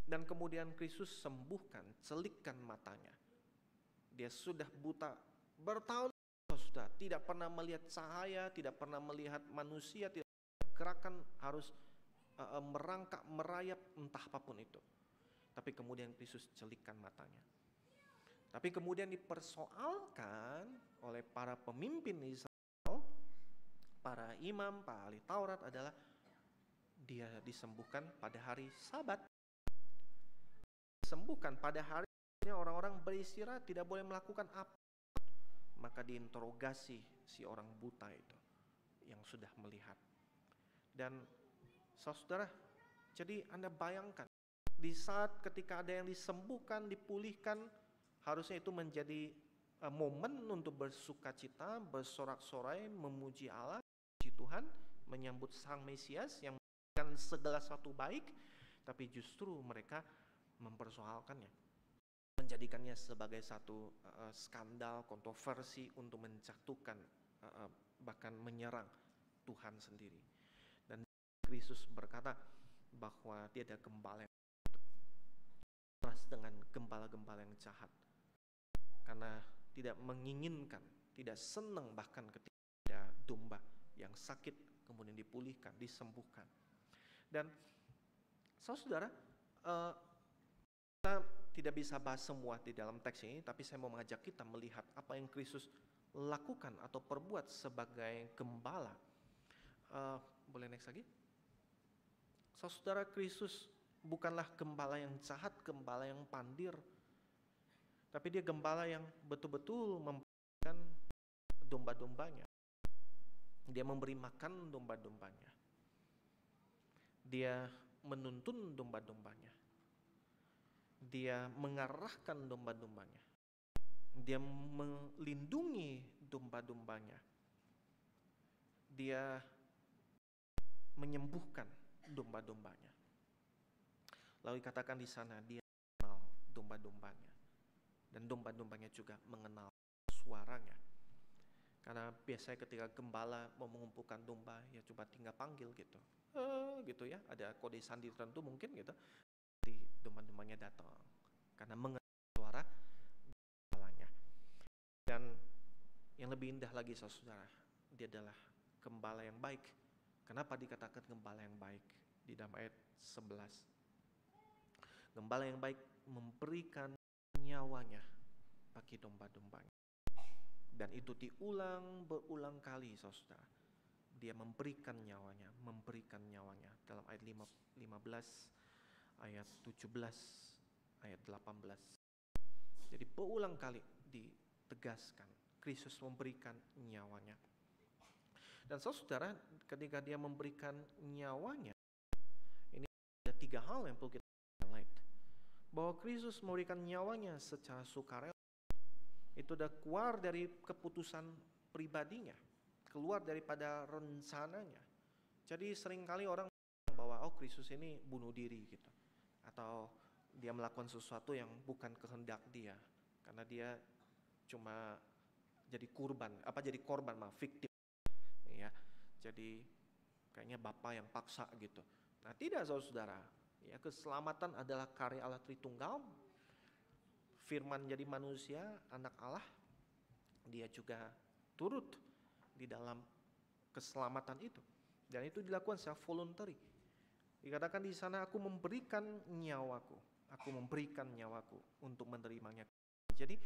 dan kemudian Kristus sembuhkan, celikkan matanya. Dia sudah buta bertahun-tahun, saudara, tidak pernah melihat cahaya, tidak pernah melihat manusia, tidak gerakan, harus merangkak, merayap, entah apapun itu. Tapi kemudian Kristus celikkan matanya. Tapi kemudian dipersoalkan oleh para pemimpin Israel, para imam, para ahli Taurat adalah dia disembuhkan pada hari Sabat. Disembuhkan pada hari orang-orang beristirahat, tidak boleh melakukan apa. Maka diinterogasi si orang buta itu yang sudah melihat. Dan saudara, jadi Anda bayangkan, di saat ketika ada yang disembuhkan, dipulihkan, harusnya itu menjadi momen untuk bersukacita, bersorak-sorai, memuji Allah, memuji Tuhan, menyambut Sang Mesias yang memberikan segala sesuatu baik, tapi justru mereka mempersoalkannya, menjadikannya sebagai satu skandal, kontroversi untuk menjatuhkan, bahkan menyerang Tuhan sendiri. Dan Kristus berkata bahwa dia ada gembala yang keras dengan gembala-gembala yang jahat, karena tidak menginginkan, tidak senang bahkan ketika ada domba yang sakit kemudian dipulihkan, disembuhkan. Dan saudara, kita tidak bisa bahas semua di dalam teks ini, tapi saya mau mengajak kita melihat apa yang Kristus lakukan atau perbuat sebagai gembala. Boleh next lagi? Saudara, Kristus bukanlah gembala yang jahat, gembala yang pandir, tapi dia gembala yang betul-betul memberikan domba-dombanya. Dia memberi makan domba-dombanya. Dia menuntun domba-dombanya. Dia mengarahkan domba-dombanya. Dia melindungi domba-dombanya. Dia menyembuhkan domba-dombanya. Lalu dikatakan di sana dia mengenal domba-dombanya. Dan domba-dombanya juga mengenal suaranya. Karena biasanya ketika gembala mau mengumpulkan domba, ya coba tinggal panggil gitu. Gitu ya, ada kode sandi tertentu mungkin gitu. Nanti domba-dombanya datang. Karena mengenal suara gembalanya. Dan yang lebih indah lagi saudara, dia adalah gembala yang baik. Kenapa dikatakan gembala yang baik? Di dalam ayat 11. Gembala yang baik memberikan nyawanya bagi domba-dombanya. Dan itu berulang kali saudara. Dia memberikan nyawanya dalam ayat 15, ayat 17, ayat 18. Jadi berulang kali ditegaskan Kristus memberikan nyawanya. Dan saudara, ketika dia memberikan nyawanya, ini ada 3 hal yang perlu kita highlight. Bahwa Kristus memberikan nyawanya secara sukarela. Itu udah keluar dari keputusan pribadinya, keluar daripada rencananya. Jadi seringkali orang bilang bahwa Kristus ini bunuh diri gitu, atau dia melakukan sesuatu yang bukan kehendak dia, karena dia cuma jadi korban, fiktif, ya. Jadi kayaknya Bapa yang paksa gitu. Nah tidak saudara, ya keselamatan adalah karya Allah Tritunggal. Firman jadi manusia, anak Allah, dia juga turut di dalam keselamatan itu. Dan itu dilakukan secara voluntary. Dikatakan di sana, aku memberikan nyawaku untuk menerimanya. Jadi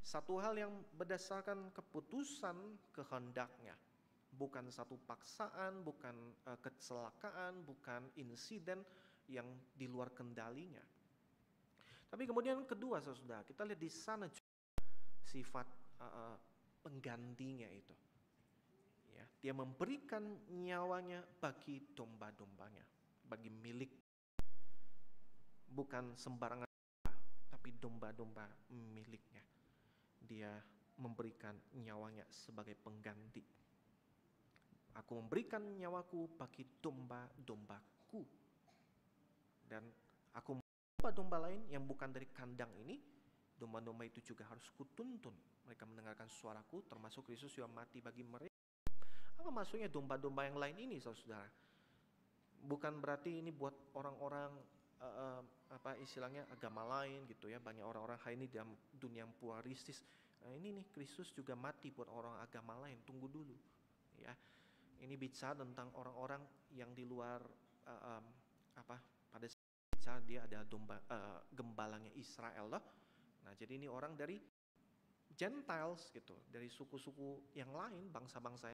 satu hal yang berdasarkan keputusan kehendaknya, bukan satu paksaan, bukan kecelakaan, bukan insiden yang di luar kendalinya. Tapi kemudian kedua saudara, kita lihat di sana juga sifat penggantinya itu. Ya, dia memberikan nyawanya bagi domba-dombanya, bagi milik, bukan sembarangan domba, tapi domba-domba miliknya. Dia memberikan nyawanya sebagai pengganti. Aku memberikan nyawaku bagi domba-dombaku, dan aku domba-domba lain yang bukan dari kandang ini, domba-domba itu juga harus kutuntun. Mereka mendengarkan suaraku, termasuk Kristus yang mati bagi mereka. Apa maksudnya domba-domba yang lain ini, saudara? Bukan berarti ini buat orang-orang istilahnya agama lain gitu ya. Banyak orang-orang hari ini dalam dunia pluralistis. Nah, ini nih Kristus juga mati buat orang agama lain. Tunggu dulu, ya. Ini bicara tentang orang-orang yang di luar pada saat dia ada gembalanya Israel loh. Nah, jadi ini orang dari Gentiles gitu, dari suku-suku yang lain, bangsa-bangsa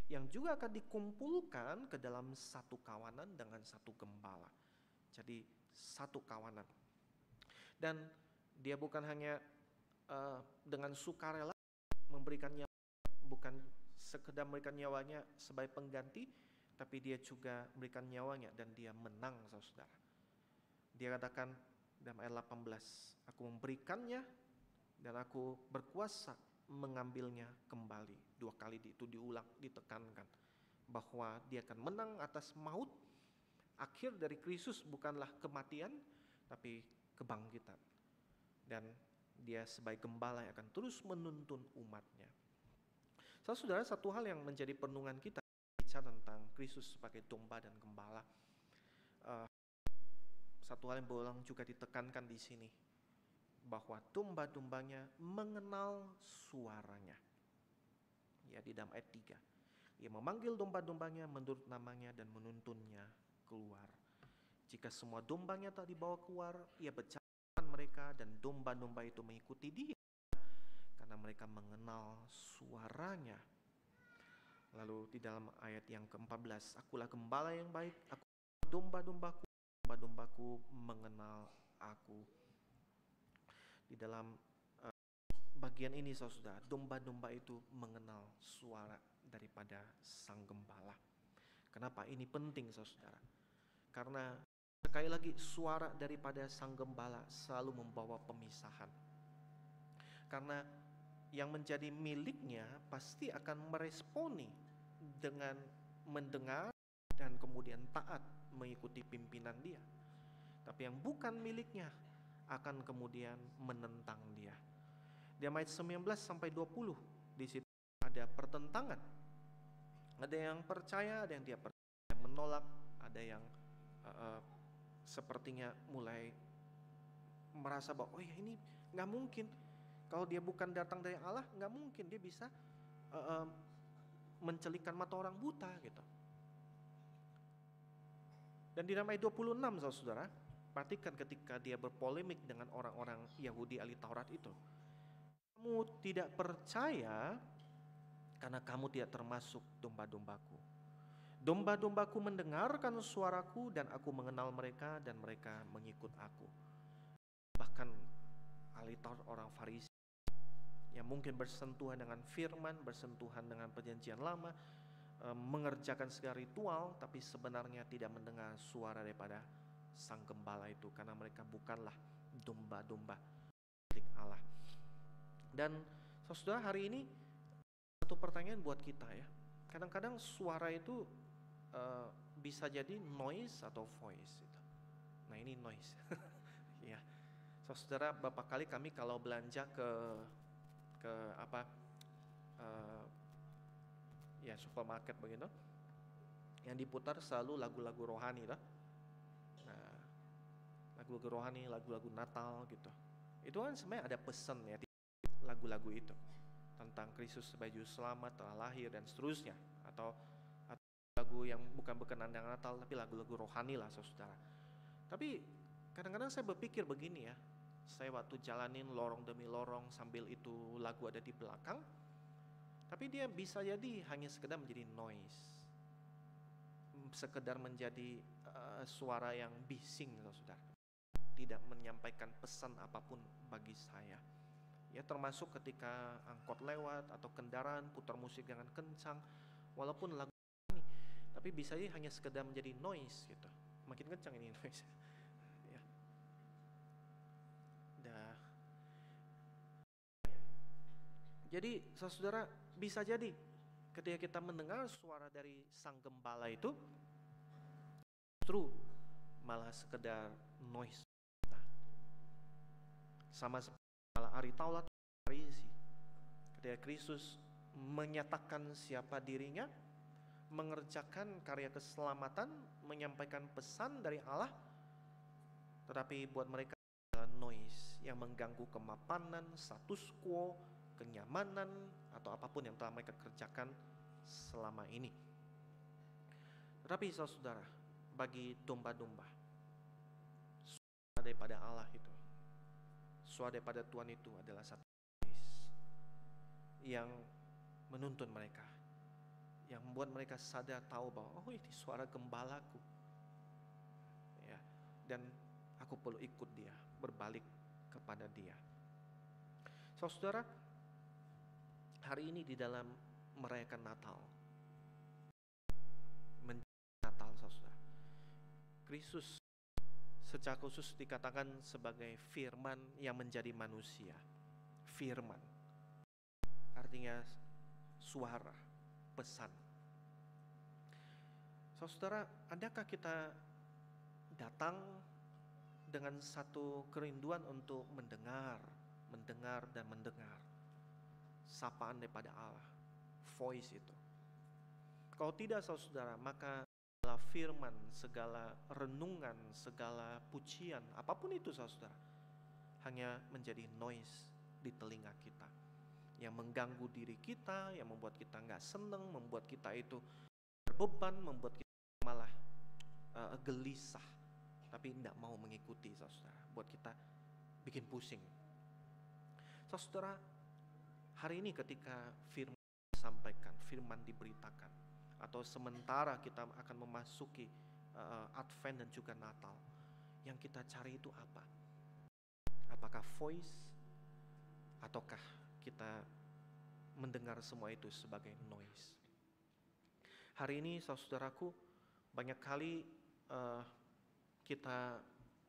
yang juga akan dikumpulkan ke dalam satu kawanan dengan satu gembala. Jadi satu kawanan. Dan dia bukan hanya dengan sukarela memberikannya, bukan sekedar memberikan nyawanya sebagai pengganti, tapi dia juga memberikan nyawanya dan dia menang, saudara. Dia katakan dalam ayat 18, aku memberikannya dan aku berkuasa mengambilnya kembali. 2 kali itu diulang, ditekankan bahwa dia akan menang atas maut. Akhir dari Kristus bukanlah kematian, tapi kebangkitan. dan dia sebagai gembala yang akan terus menuntun umatnya. Saudara, satu hal yang menjadi perenungan kita bicara tentang Kristus sebagai domba dan gembala, satu hal yang berulang juga ditekankan di sini, bahwa domba-dombanya mengenal suaranya. Ya, di dalam ayat 3. Ia memanggil domba-dombanya menurut namanya dan menuntunnya keluar. Jika semua dombanya tak dibawa keluar, ia pecahkan mereka dan domba-domba itu mengikuti dia karena mereka mengenal suaranya. Lalu di dalam ayat yang ke-14, akulah gembala yang baik, aku domba-dombaku, domba-dombaku mengenal aku. Di dalam bagian ini saudara, domba-domba itu mengenal suara daripada sang gembala. Kenapa ini penting saudara? Karena sekali lagi suara daripada sang gembala selalu membawa pemisahan. Karena yang menjadi miliknya pasti akan meresponi dengan mendengar dan kemudian taat mengikuti pimpinan dia. Tapi yang bukan miliknya akan kemudian menentang dia. Di ayat 19 sampai 20 di situ ada pertentangan. Ada yang percaya, ada yang tidak percaya, ada yang menolak, ada yang sepertinya mulai merasa bahwa oh ya ini nggak mungkin. Kalau dia bukan datang dari Allah, nggak mungkin dia bisa mencelikan mata orang buta gitu. Dan di dalam ayat 26 saudara, perhatikan ketika dia berpolemik dengan orang-orang Yahudi ahli Taurat itu. Kamu tidak percaya karena kamu tidak termasuk domba-dombaku. Domba-dombaku mendengarkan suaraku dan aku mengenal mereka dan mereka mengikut aku. Bahkan ahli Taurat orang Farisi yang mungkin bersentuhan dengan firman, bersentuhan dengan perjanjian lama, mengerjakan segala ritual, tapi sebenarnya tidak mendengar suara daripada sang gembala itu, karena mereka bukanlah domba-domba milik Allah. Dan saudara, hari ini satu pertanyaan buat kita ya. Kadang-kadang suara itu bisa jadi noise atau voice gitu. Nah ini noise. Ya, saudara, beberapa kali kami kalau belanja ke ya supermarket begitu, yang diputar selalu lagu-lagu rohani lah. Nah, lagu-lagu rohani, lagu-lagu Natal gitu. Itu kan sebenarnya ada pesan ya di lagu-lagu itu tentang Kristus sebagai juru selamat, telah lahir dan seterusnya, atau lagu yang bukan berkenan dengan Natal tapi lagu-lagu rohani lah saudara. Tapi kadang-kadang saya berpikir begini ya, saya waktu jalanin lorong demi lorong sambil itu lagu ada di belakang, tapi dia bisa jadi hanya sekedar menjadi noise, sekedar menjadi suara yang bising saudara, tidak menyampaikan pesan apapun bagi saya. Ya, termasuk ketika angkot lewat atau kendaraan putar musik dengan kencang, walaupun lagu ini, tapi bisa jadi hanya sekedar menjadi noise gitu. Makin kencang ini noise. Ya. Jadi saudara, bisa jadi ketika kita mendengar suara dari sang gembala itu justru malah sekedar noise. Sama seperti ahli Taurat Farisi, ketika Kristus menyatakan siapa dirinya, mengerjakan karya keselamatan, menyampaikan pesan dari Allah, tetapi buat mereka adalah noise yang mengganggu kemapanan, status quo, kenyamanan, atau apapun yang telah mereka kerjakan selama ini. Tetapi saudara, bagi domba-domba, suara daripada Allah itu, suara daripada Tuhan itu adalah satu yang menuntun mereka, yang membuat mereka sadar tahu bahwa oh ini suara gembalaku ya, dan aku perlu ikut dia, berbalik kepada dia. Saudara, hari ini di dalam merayakan Natal, Natal saudara, Kristus secara khusus dikatakan sebagai firman yang menjadi manusia. Firman artinya suara, pesan. Saudara, adakah kita datang dengan satu kerinduan untuk mendengar dan mendengar sapaan daripada Allah, voice itu. Kalau tidak saudara, maka segala firman, segala renungan, segala pujian, apapun itu saudara, hanya menjadi noise di telinga kita, yang mengganggu diri kita, yang membuat kita nggak seneng, membuat kita itu berbeban, membuat kita malah gelisah, tapi tidak mau mengikuti saudara, buat kita bikin pusing. Saudara, hari ini ketika firman disampaikan, firman diberitakan, atau sementara kita akan memasuki Advent dan juga Natal, yang kita cari itu apa? Apakah voice, ataukah kita mendengar semua itu sebagai noise? Hari ini saudaraku, banyak kali kita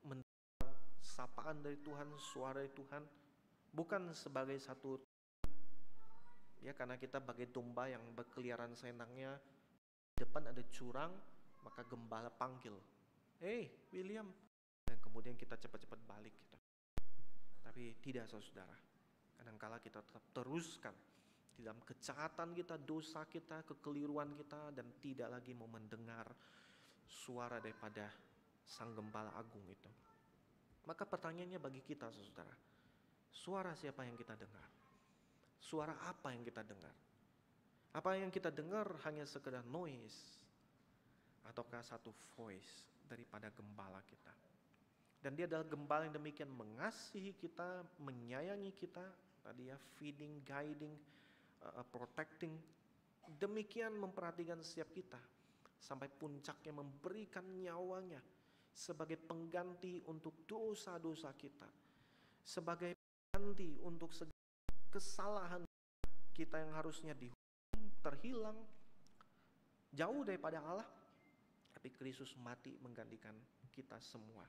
mendengar sapaan dari Tuhan, suara dari Tuhan, bukan sebagai satu, ya, karena kita bagai domba yang berkeliaran seenaknya, di depan ada curang, maka gembala panggil, William, dan kemudian kita cepat-cepat balik gitu. Tapi tidak saudara, kadangkala kita tetap teruskan di dalam kejahatan kita, dosa kita, kekeliruan kita, dan tidak lagi mau mendengar suara daripada Sang Gembala Agung itu. Maka pertanyaannya bagi kita saudara, suara siapa yang kita dengar? Suara apa yang kita dengar? Apa yang kita dengar hanya sekedar noise, ataukah satu voice daripada gembala kita? Dan dia adalah gembala yang demikian mengasihi kita, menyayangi kita, tadi ya, feeding, guiding, protecting, demikian memperhatikan setiap kita, sampai puncaknya memberikan nyawanya sebagai pengganti untuk dosa-dosa kita, sebagai pengganti untuk segala kesalahan kita yang harusnya dihukum, terhilang, jauh daripada Allah, tapi Kristus mati menggantikan kita semua,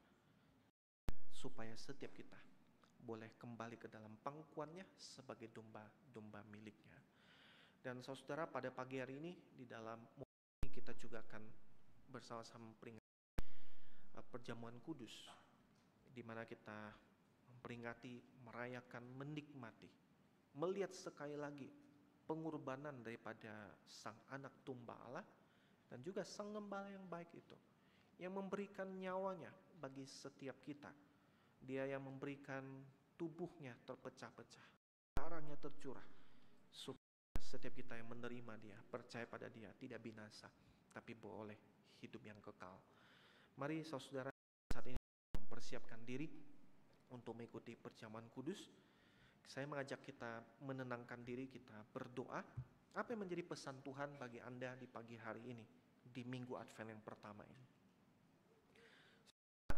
supaya setiap kita boleh kembali ke dalam pangkuannya sebagai domba-domba miliknya. Dan saudara, pada pagi hari ini di dalam ini kita juga akan bersama-sama memperingati perjamuan kudus, di mana kita memperingati, merayakan, menikmati, melihat sekali lagi pengorbanan daripada Sang Anak Tumba Allah dan juga Sang Gembala yang baik itu, yang memberikan nyawanya bagi setiap kita. Dia yang memberikan tubuhnya terpecah-pecah, darahnya tercurah, supaya setiap kita yang menerima dia, percaya pada dia, tidak binasa, tapi boleh hidup yang kekal. Mari saudara, saat ini mempersiapkan diri untuk mengikuti perjamuan kudus. Saya mengajak kita menenangkan diri, kita berdoa. Apa yang menjadi pesan Tuhan bagi Anda di pagi hari ini, di minggu Advent yang pertama ini?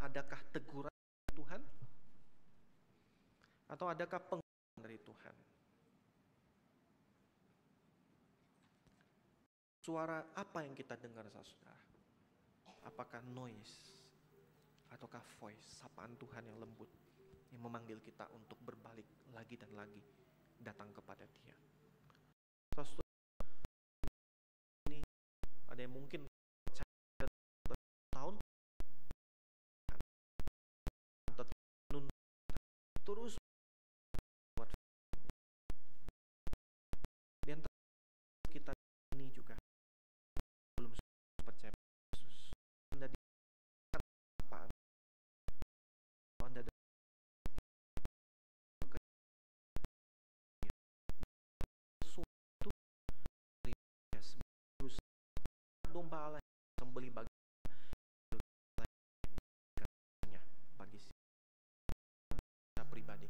Adakah teguran dari Tuhan? Atau adakah penguatan dari Tuhan? Suara apa yang kita dengar saudara? Apakah noise ataukah voice, sapaan Tuhan yang lembut, yang memanggil kita untuk berbalik lagi dan lagi datang kepada Dia? Saudara, ini ada yang mungkin percaya tahun terus di antara kita ini juga belum percaya Yesus. Anda di apaan? Anda suatu domba Allah yang sembelih bagi pribadi.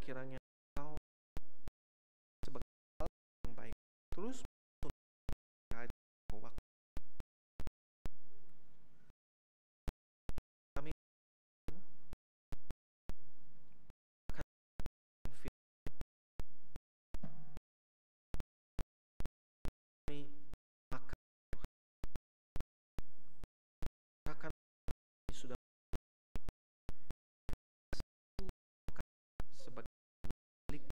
kiranya Engkau sebagai Allah yang baik terus waktu kami makan akan sudah sebagai milik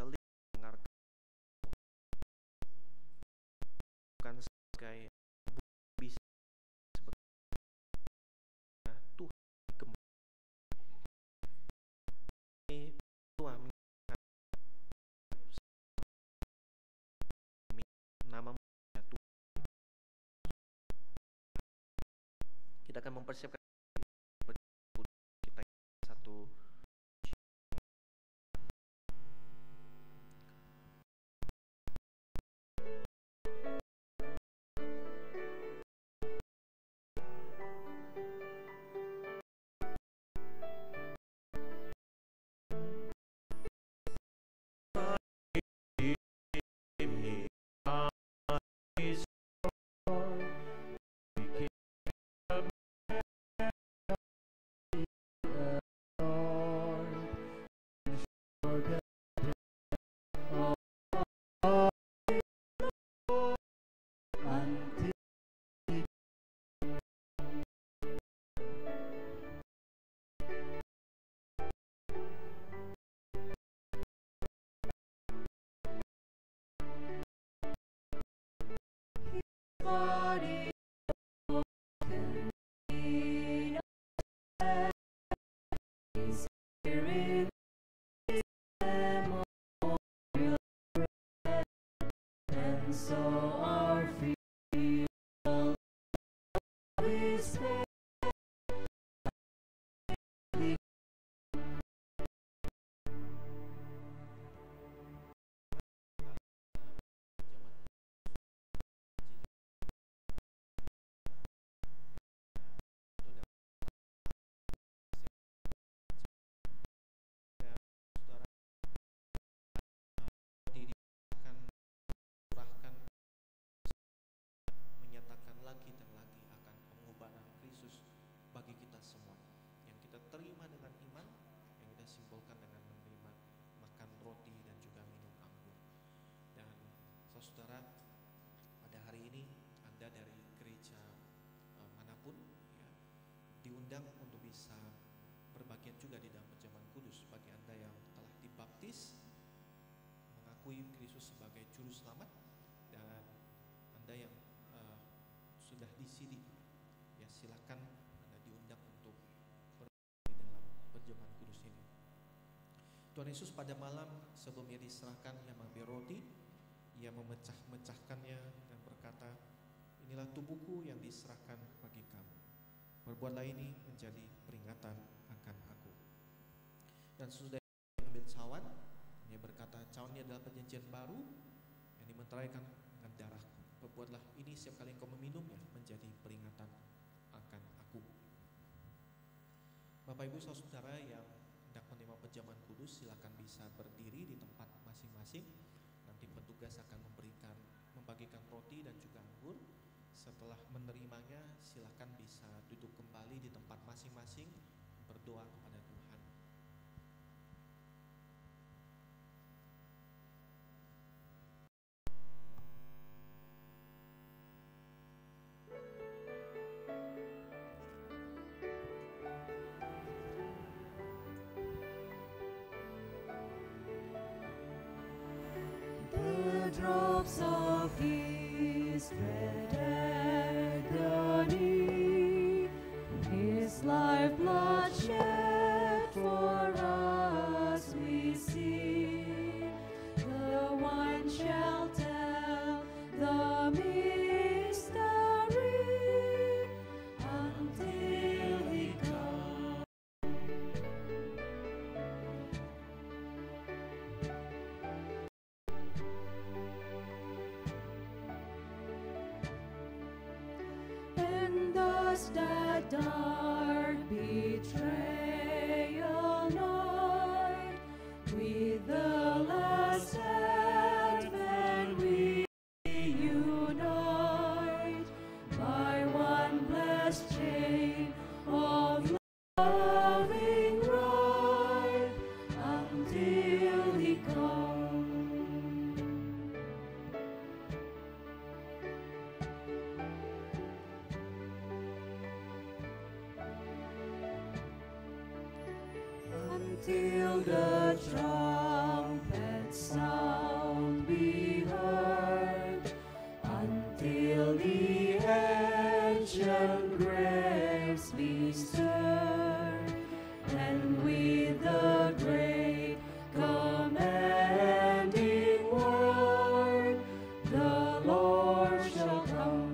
mendengarkan bukan sebagai bisa sebagai Tuhan kembali Tuhan namamu ya Tuhan. Kita akan mempersiapkan kita satu menyatakan lagi dan lagi akan pengorbanan Kristus bagi kita semua yang kita terima dengan iman, yang kita simpulkan dengan menerima makan roti dan juga minum anggur. Dan saudara, pada hari ini Anda dari gereja manapun ya, diundang untuk bisa berbagian juga di dalam perjamuan kudus. Bagi Anda yang telah dibaptis, mengakui Kristus sebagai juru selamat, dan Anda yang sudah disidi, ya silakan Anda diundang untuk berbagian di dalam perjamuan kudus ini. Tuhan Yesus pada malam sebelum Ia diserahkan, Ia mengambil roti, Ia memecah-mecahkannya dan berkata, inilah tubuhku yang diserahkan bagi kamu. Berbuatlah ini menjadi peringatan akan aku. Dan sesudah mengambil cawan, Ia berkata, cawan ini adalah perjanjian baru yang dimeteraikan dengan darahku. Berbuatlah ini setiap kali engkau meminumnya menjadi peringatan akan aku. Bapak Ibu saudara yang hendak menerima perjamuan kudus, silakan bisa berdiri di tempat masing-masing. Nanti petugas akan membagikan roti dan juga anggur. Setelah menerimanya, silakan bisa duduk kembali di tempat masing-masing, berdoa kepada Tuhan. Drops of His red agony, His lifeblood shed for us we see. The wine shall tell the mystery until He comes. And thus that dark betrayal night Until the trumpet sound be heard, until the ancient graves be stirred, and with the great commanding word, the Lord shall come.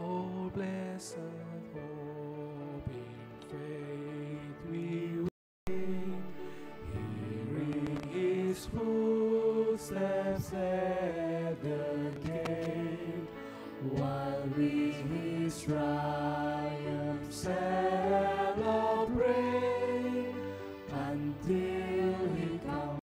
Oh, blessed hope in faith we wait, hearing His footsteps at the gate, while we His triumph celebrate, until He comes.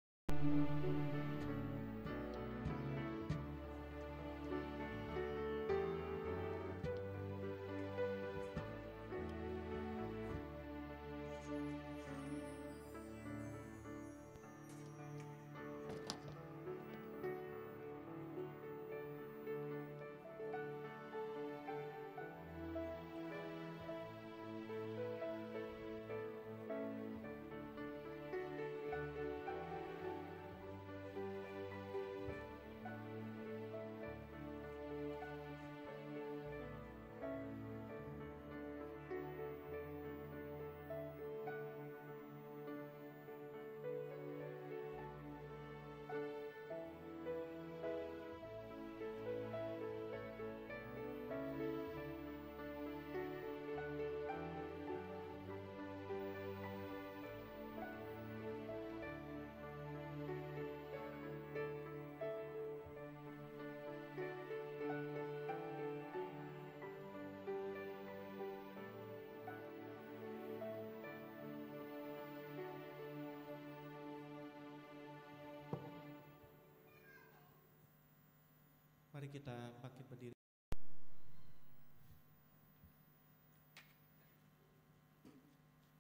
Mari kita bangkit berdiri.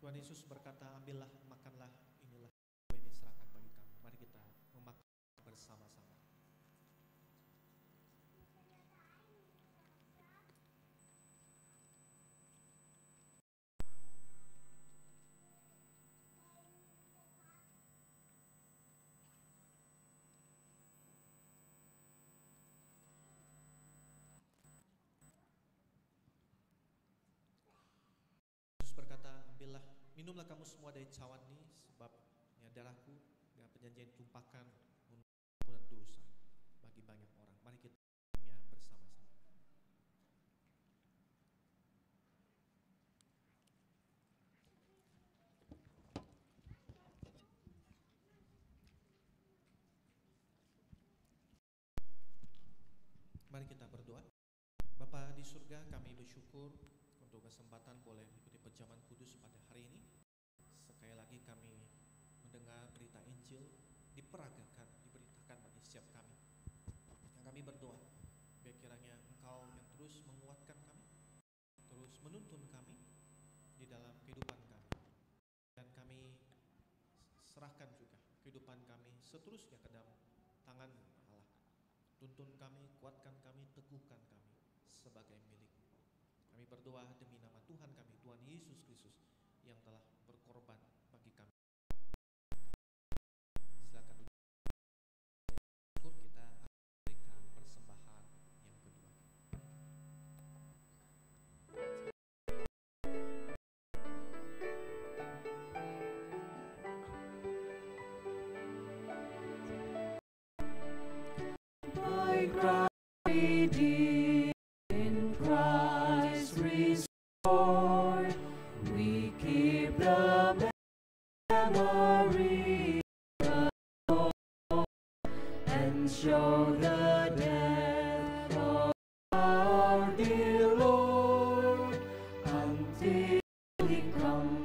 Tuhan Yesus berkata, ambillah, makanlah, inilah kue yang diserahkan bagi kamu. Mari kita memakan bersama-sama. Berkata, ambillah, minumlah kamu semua dari cawan ini, sebab ya, darahku ya, perjanjian ditumpahkan untuk ampunan dosa bagi banyak orang. Mari kita minumnya bersama-sama. Mari kita berdoa. Bapa di surga, kami bersyukur untuk kesempatan boleh mengikuti perjamuan kudus pada hari ini. Sekali lagi kami mendengar berita Injil diberitakan bagi setiap kami. Yang kami berdoa, biar kiranya Engkau yang terus menguatkan kami, terus menuntun kami di dalam kehidupan kami. Dan kami serahkan juga kehidupan kami seterusnya ke dalam tangan Allah. Tuntun kami, kuatkan kami, teguhkan kami sebagai milik. Kami berdoa demi nama Tuhan kami, Tuhan Yesus Kristus, yang telah berkorban bagi kami. Silakan duduk. Kita akan berikan persembahan yang kedua. By Christ redeemed, in Christ restored, we keep the dear Lord, until He come.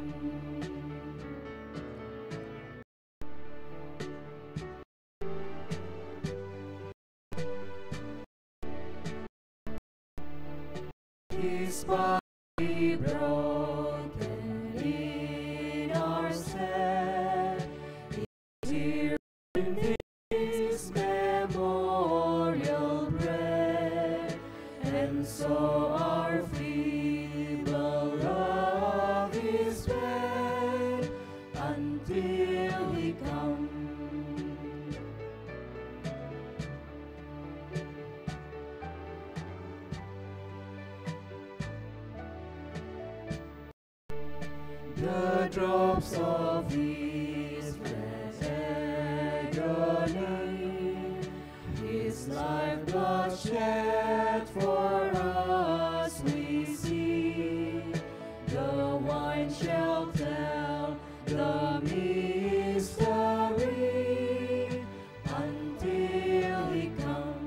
His body broken in our stead, here in His memorial bread, and so our feeble love is fed until He come. The drops of His blessed agony, His lifeblood shed for us we see. The wine shall tell the mystery until He come.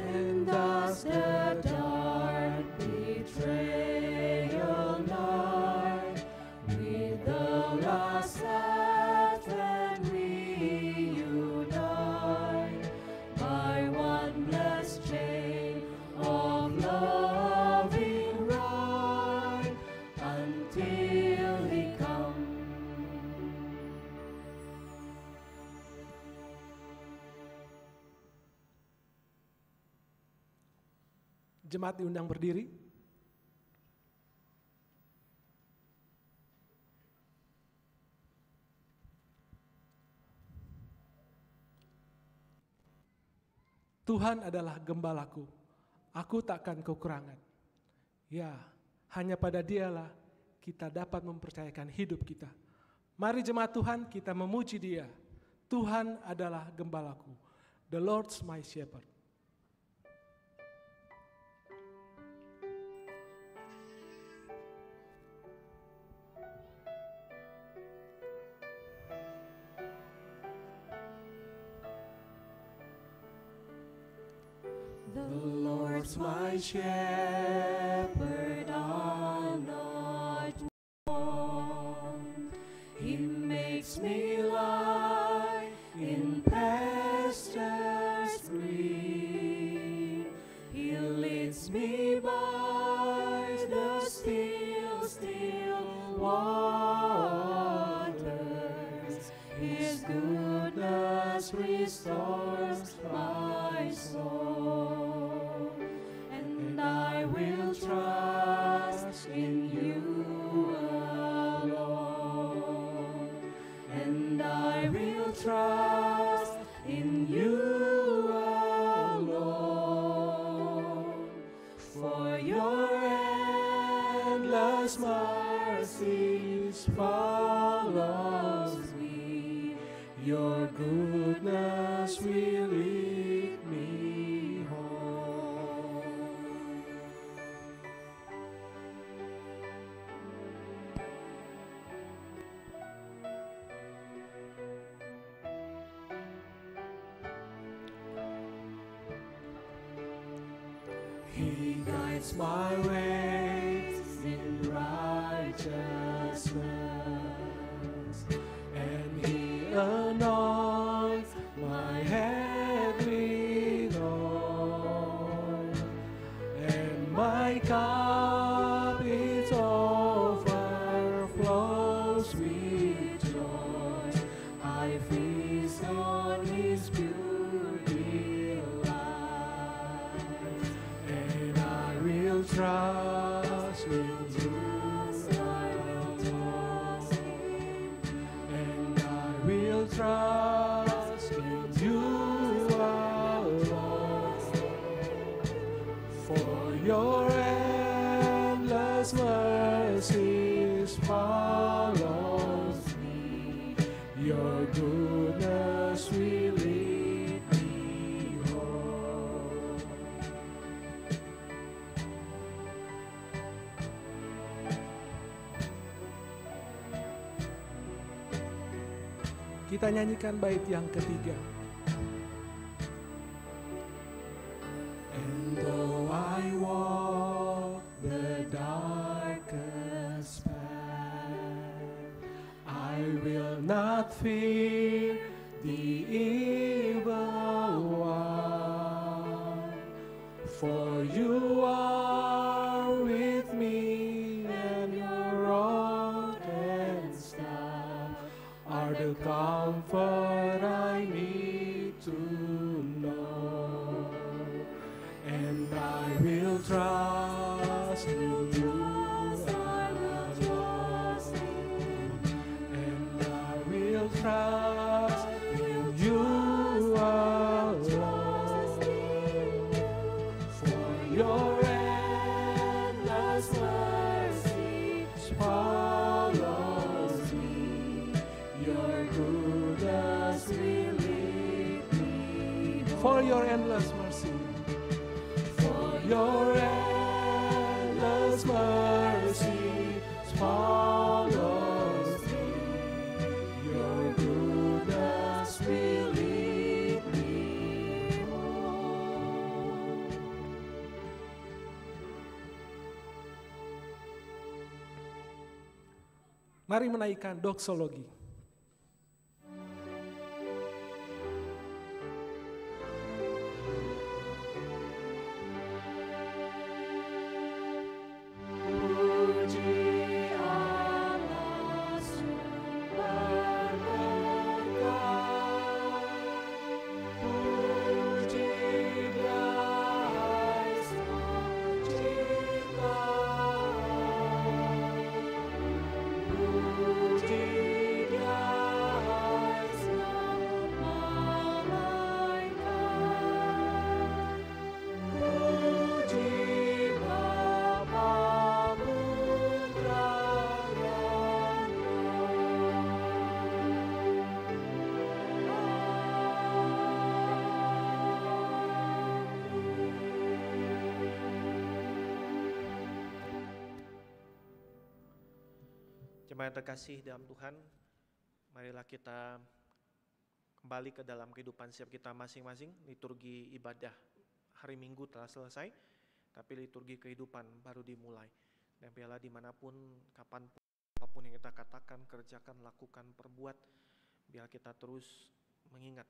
And thus the dark betrayal night, with the last advent we unite, by one blessed chain of loving right, until He come. Jemaat diundang berdiri. Tuhan adalah gembalaku, aku takkan kekurangan. Ya, hanya pada Dialah kita dapat mempercayakan hidup kita. Mari jemaat Tuhan, kita memuji Dia. Tuhan adalah gembalaku. The Lord's my shepherd. The Lord's my shepherd, I'll not want. He makes me lie in pastures green. He leads me by the still, still waters. His goodness restores my soul. And I will trust in You alone. And I will trust in You alone. For Your endless mercies follows me. Your goodness will lead me home. He guides my ways in righteousness, and He anoints my head with oil, and my cup is overflows with joy. I feast on His pure delight, and I will trust in You alone. And I will trust in You alone. For Your endless mercies follows me. Your goodness will lead me home. Kita nyanyikan bait yang ketiga. And though I walk the darkest path, I will not fear the evil one, for you are with me, and your rod and staff are the comfort I need to know. And I will trust in you, I will trust in you, and I will trust in you alone. For your endless mercy follows me, your goodness will lead me home. For your endless mercy. Your endless mercy follows me, your goodness will lead me home. Mari menaikkan doksologi. Jemaat terkasih dalam Tuhan, marilah kita kembali ke dalam kehidupan setiap kita masing-masing. Liturgi ibadah hari Minggu telah selesai, tapi liturgi kehidupan baru dimulai. Dan biarlah dimanapun, kapanpun, apapun yang kita katakan, kerjakan, lakukan, perbuat, biar kita terus mengingat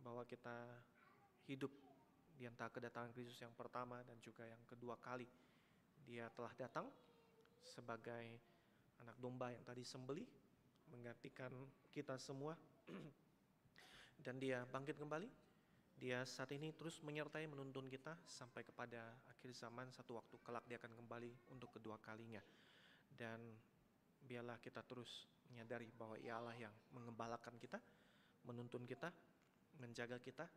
bahwa kita hidup di antara kedatangan Kristus yang pertama dan juga yang kedua kali. Dia telah datang sebagai anak domba yang tadi sembelih, menggantikan kita semua. Dan dia bangkit kembali. Dia saat ini terus menyertai, menuntun kita sampai kepada akhir zaman. Satu waktu kelak dia akan kembali untuk kedua kalinya. Dan biarlah kita terus menyadari bahwa Ialah yang mengembalakan kita, menuntun kita, menjaga kita,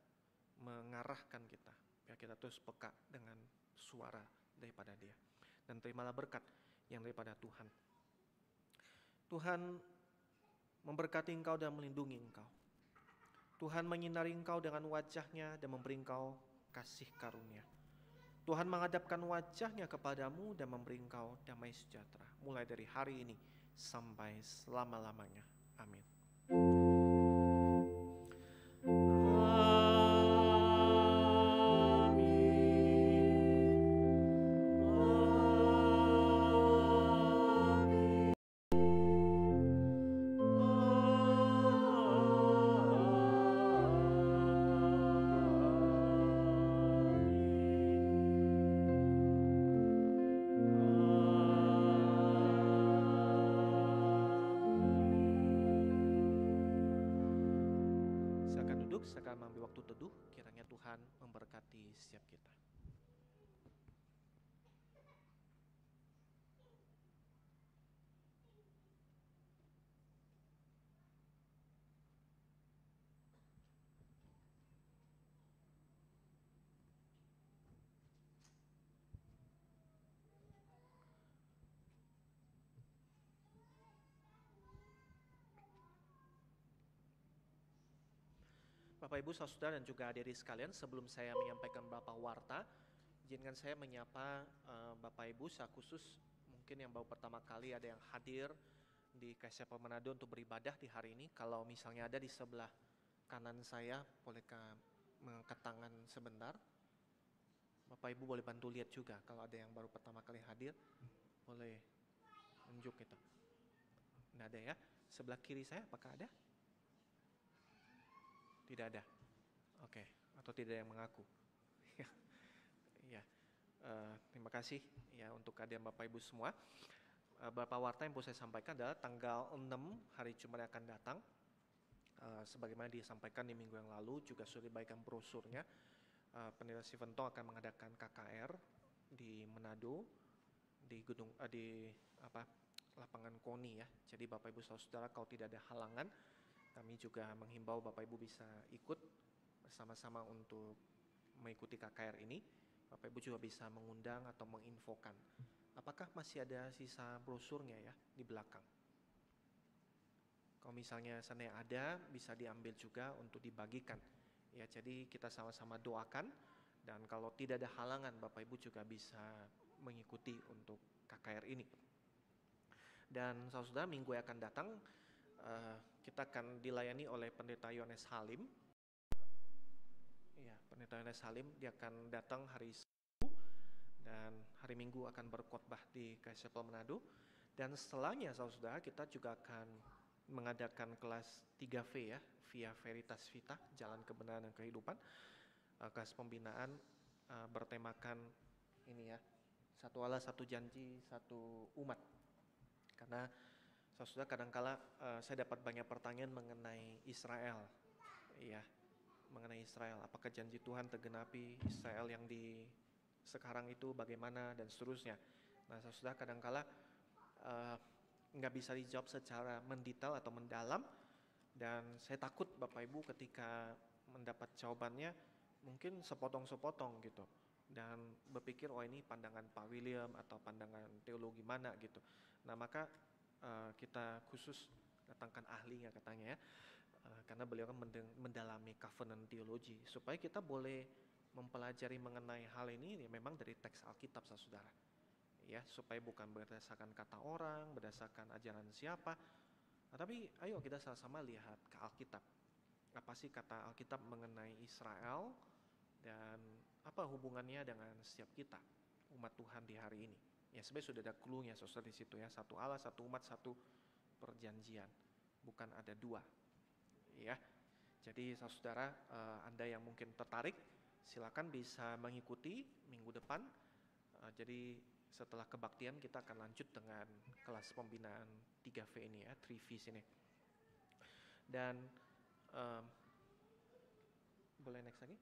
mengarahkan kita. Biar kita terus peka dengan suara daripada Dia. Dan terimalah berkat yang daripada Tuhan. Tuhan memberkati engkau dan melindungi engkau. Tuhan menyinari engkau dengan wajah-Nya dan memberi engkau kasih karunia. Tuhan menghadapkan wajah-Nya kepadamu dan memberi engkau damai sejahtera. Mulai dari hari ini sampai selama-lamanya. Amin. Sekarang mengambil waktu teduh, kiranya Tuhan memberkati setiap kita. Bapak Ibu Saudara dan juga hadirin sekalian, sebelum saya menyampaikan beberapa warta, izinkan saya menyapa Bapak Ibu secara khusus mungkin yang baru pertama kali ada yang hadir di KSP Manado untuk beribadah di hari ini. Kalau misalnya ada di sebelah kanan saya, bolehkah mengangkat tangan sebentar? Bapak Ibu boleh bantu lihat juga kalau ada yang baru pertama kali hadir, boleh unjuk itu. Nggak ada ya? Sebelah kiri saya apakah ada? Tidak ada. Oke, atau tidak yang mengaku. Ya, terima kasih ya untuk kehadiran Bapak Ibu semua. Beberapa warta yang perlu saya sampaikan adalah tanggal 6 hari Jumat yang akan datang. Sebagaimana disampaikan di minggu yang lalu, juga sudah dibagikan brosurnya. Pendeta Stephen Tong akan mengadakan KKR di Manado, di gedung lapangan KONI ya. Jadi Bapak Ibu Saudara kalau tidak ada halangan, kami juga menghimbau Bapak Ibu bisa ikut bersama-sama untuk mengikuti KKR ini. Bapak Ibu juga bisa mengundang atau menginfokan. Apakah masih ada sisa brosurnya ya di belakang? Kalau misalnya sana ada, bisa diambil juga untuk dibagikan. Ya, jadi kita sama-sama doakan, dan kalau tidak ada halangan, Bapak Ibu juga bisa mengikuti untuk KKR ini. Dan saudara, minggu yang akan datang, kita akan dilayani oleh Pendeta Yohanes Halim. Ya, Pendeta Yohanes Halim, dia akan datang hari Sabtu dan hari Minggu akan berkhotbah di KSP Manado. Dan setelahnya saudara, kita juga akan mengadakan kelas 3V ya, Via Veritas Vita, Jalan Kebenaran dan Kehidupan. Kelas pembinaan bertemakan ini ya, satu Allah, satu janji, satu umat. Karena saudara, kadangkala saya dapat banyak pertanyaan mengenai Israel, ya, mengenai Israel. Apakah janji Tuhan tergenapi? Israel yang di sekarang itu bagaimana dan seterusnya. Nah, saudara, kadangkala nggak bisa dijawab secara mendetail atau mendalam, dan saya takut Bapak Ibu ketika mendapat jawabannya mungkin sepotong-sepotong gitu, dan berpikir oh ini pandangan Pak William atau pandangan teologi mana gitu. Nah, maka kita khusus datangkan ahlinya katanya ya, karena beliau kan mendalami covenant teologi, supaya kita boleh mempelajari mengenai hal ini ya, memang dari teks Alkitab saudara ya, supaya bukan berdasarkan kata orang, berdasarkan ajaran siapa, tapi ayo kita sama-sama lihat ke Alkitab. Apa sih kata Alkitab mengenai Israel, dan apa hubungannya dengan setiap kita umat Tuhan di hari ini. Ya, sebenarnya sudah ada clue-nya saudara di situ ya, satu Allah, satu umat, satu perjanjian, bukan ada dua. Ya, jadi saudara, Anda yang mungkin tertarik, silakan bisa mengikuti minggu depan. Jadi setelah kebaktian kita akan lanjut dengan kelas pembinaan 3V ini ya, 3Vs ini. Dan boleh next lagi?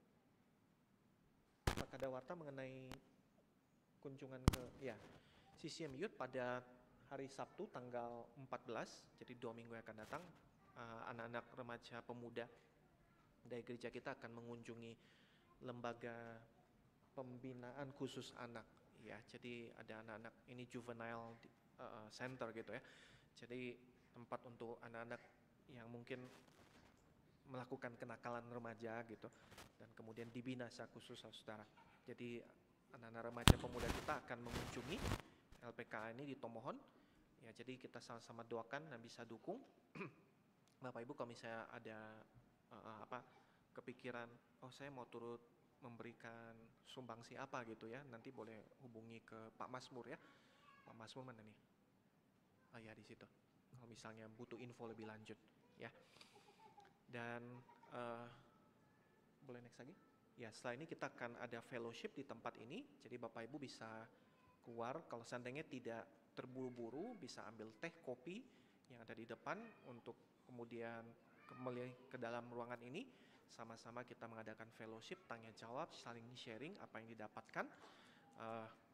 Apakah ada warta mengenai kunjungan ke ya CCM Youth pada hari Sabtu tanggal 14, jadi 2 minggu yang akan datang, anak-anak remaja pemuda dari gereja kita akan mengunjungi lembaga pembinaan khusus anak ya. Jadi ada anak-anak ini juvenile center gitu ya. Jadi tempat untuk anak-anak yang mungkin melakukan kenakalan remaja gitu, dan kemudian dibina secara khusus saudara. Jadi anak-anak remaja pemuda kita akan mengunjungi LPK ini di Tomohon ya. Jadi kita sama-sama doakan dan bisa dukung. Bapak Ibu kalau misalnya ada kepikiran, oh saya mau turut memberikan sumbangsi apa gitu ya, nanti boleh hubungi ke Pak Mazmur ya. Pak Mazmur mana nih? Oh ya, di situ. Kalau misalnya butuh info lebih lanjut ya. Dan boleh next lagi? Ya, setelah ini kita akan ada fellowship di tempat ini. Jadi Bapak Ibu bisa keluar, kalau seandainya tidak terburu-buru bisa ambil teh, kopi yang ada di depan, untuk kemudian kembali ke dalam ruangan ini. Sama-sama kita mengadakan fellowship, tanya jawab, saling sharing apa yang didapatkan.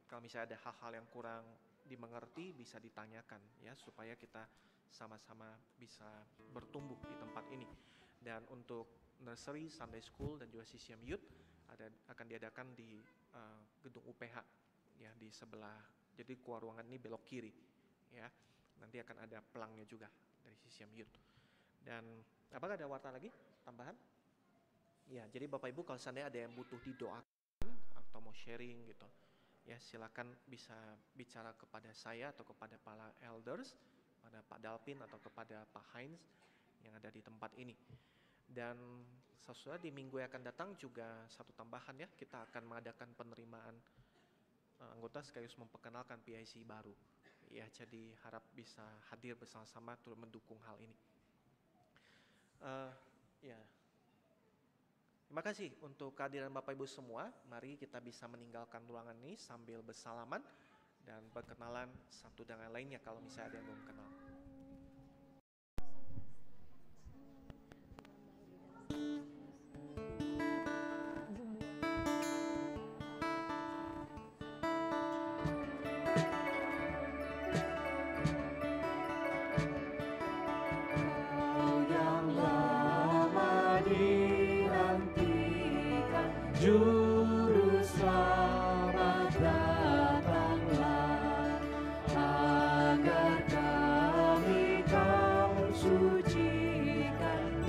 Kalau misalnya ada hal-hal yang kurang dimengerti bisa ditanyakan ya, supaya kita sama-sama bisa bertumbuh di tempat ini. Dan untuk nursery, Sunday School, dan juga CCM Youth akan diadakan di gedung UPH ya, di sebelah. Jadi keluar ruangan ini belok kiri ya. Nanti akan ada pelangnya juga dari CCM Youth. Dan apakah ada warta lagi tambahan? Ya, jadi Bapak Ibu kalau seandainya ada yang butuh didoakan atau mau sharing gitu ya, silakan bisa bicara kepada saya atau kepada para elders kepada Pak Dalpin atau kepada Pak Heinz yang ada di tempat ini. Dan sesudah di minggu yang akan datang juga satu tambahan ya, kita akan mengadakan penerimaan anggota sekaligus memperkenalkan PIC baru. Ya, jadi harap bisa hadir bersama-sama turut mendukung hal ini. Ya, terima kasih untuk kehadiran Bapak Ibu semua. Mari kita bisa meninggalkan ruangan ini sambil bersalaman dan berkenalan satu dengan lainnya kalau misalnya ada yang belum kenal. Juru selamat datanglah, agar kami kau sucikan.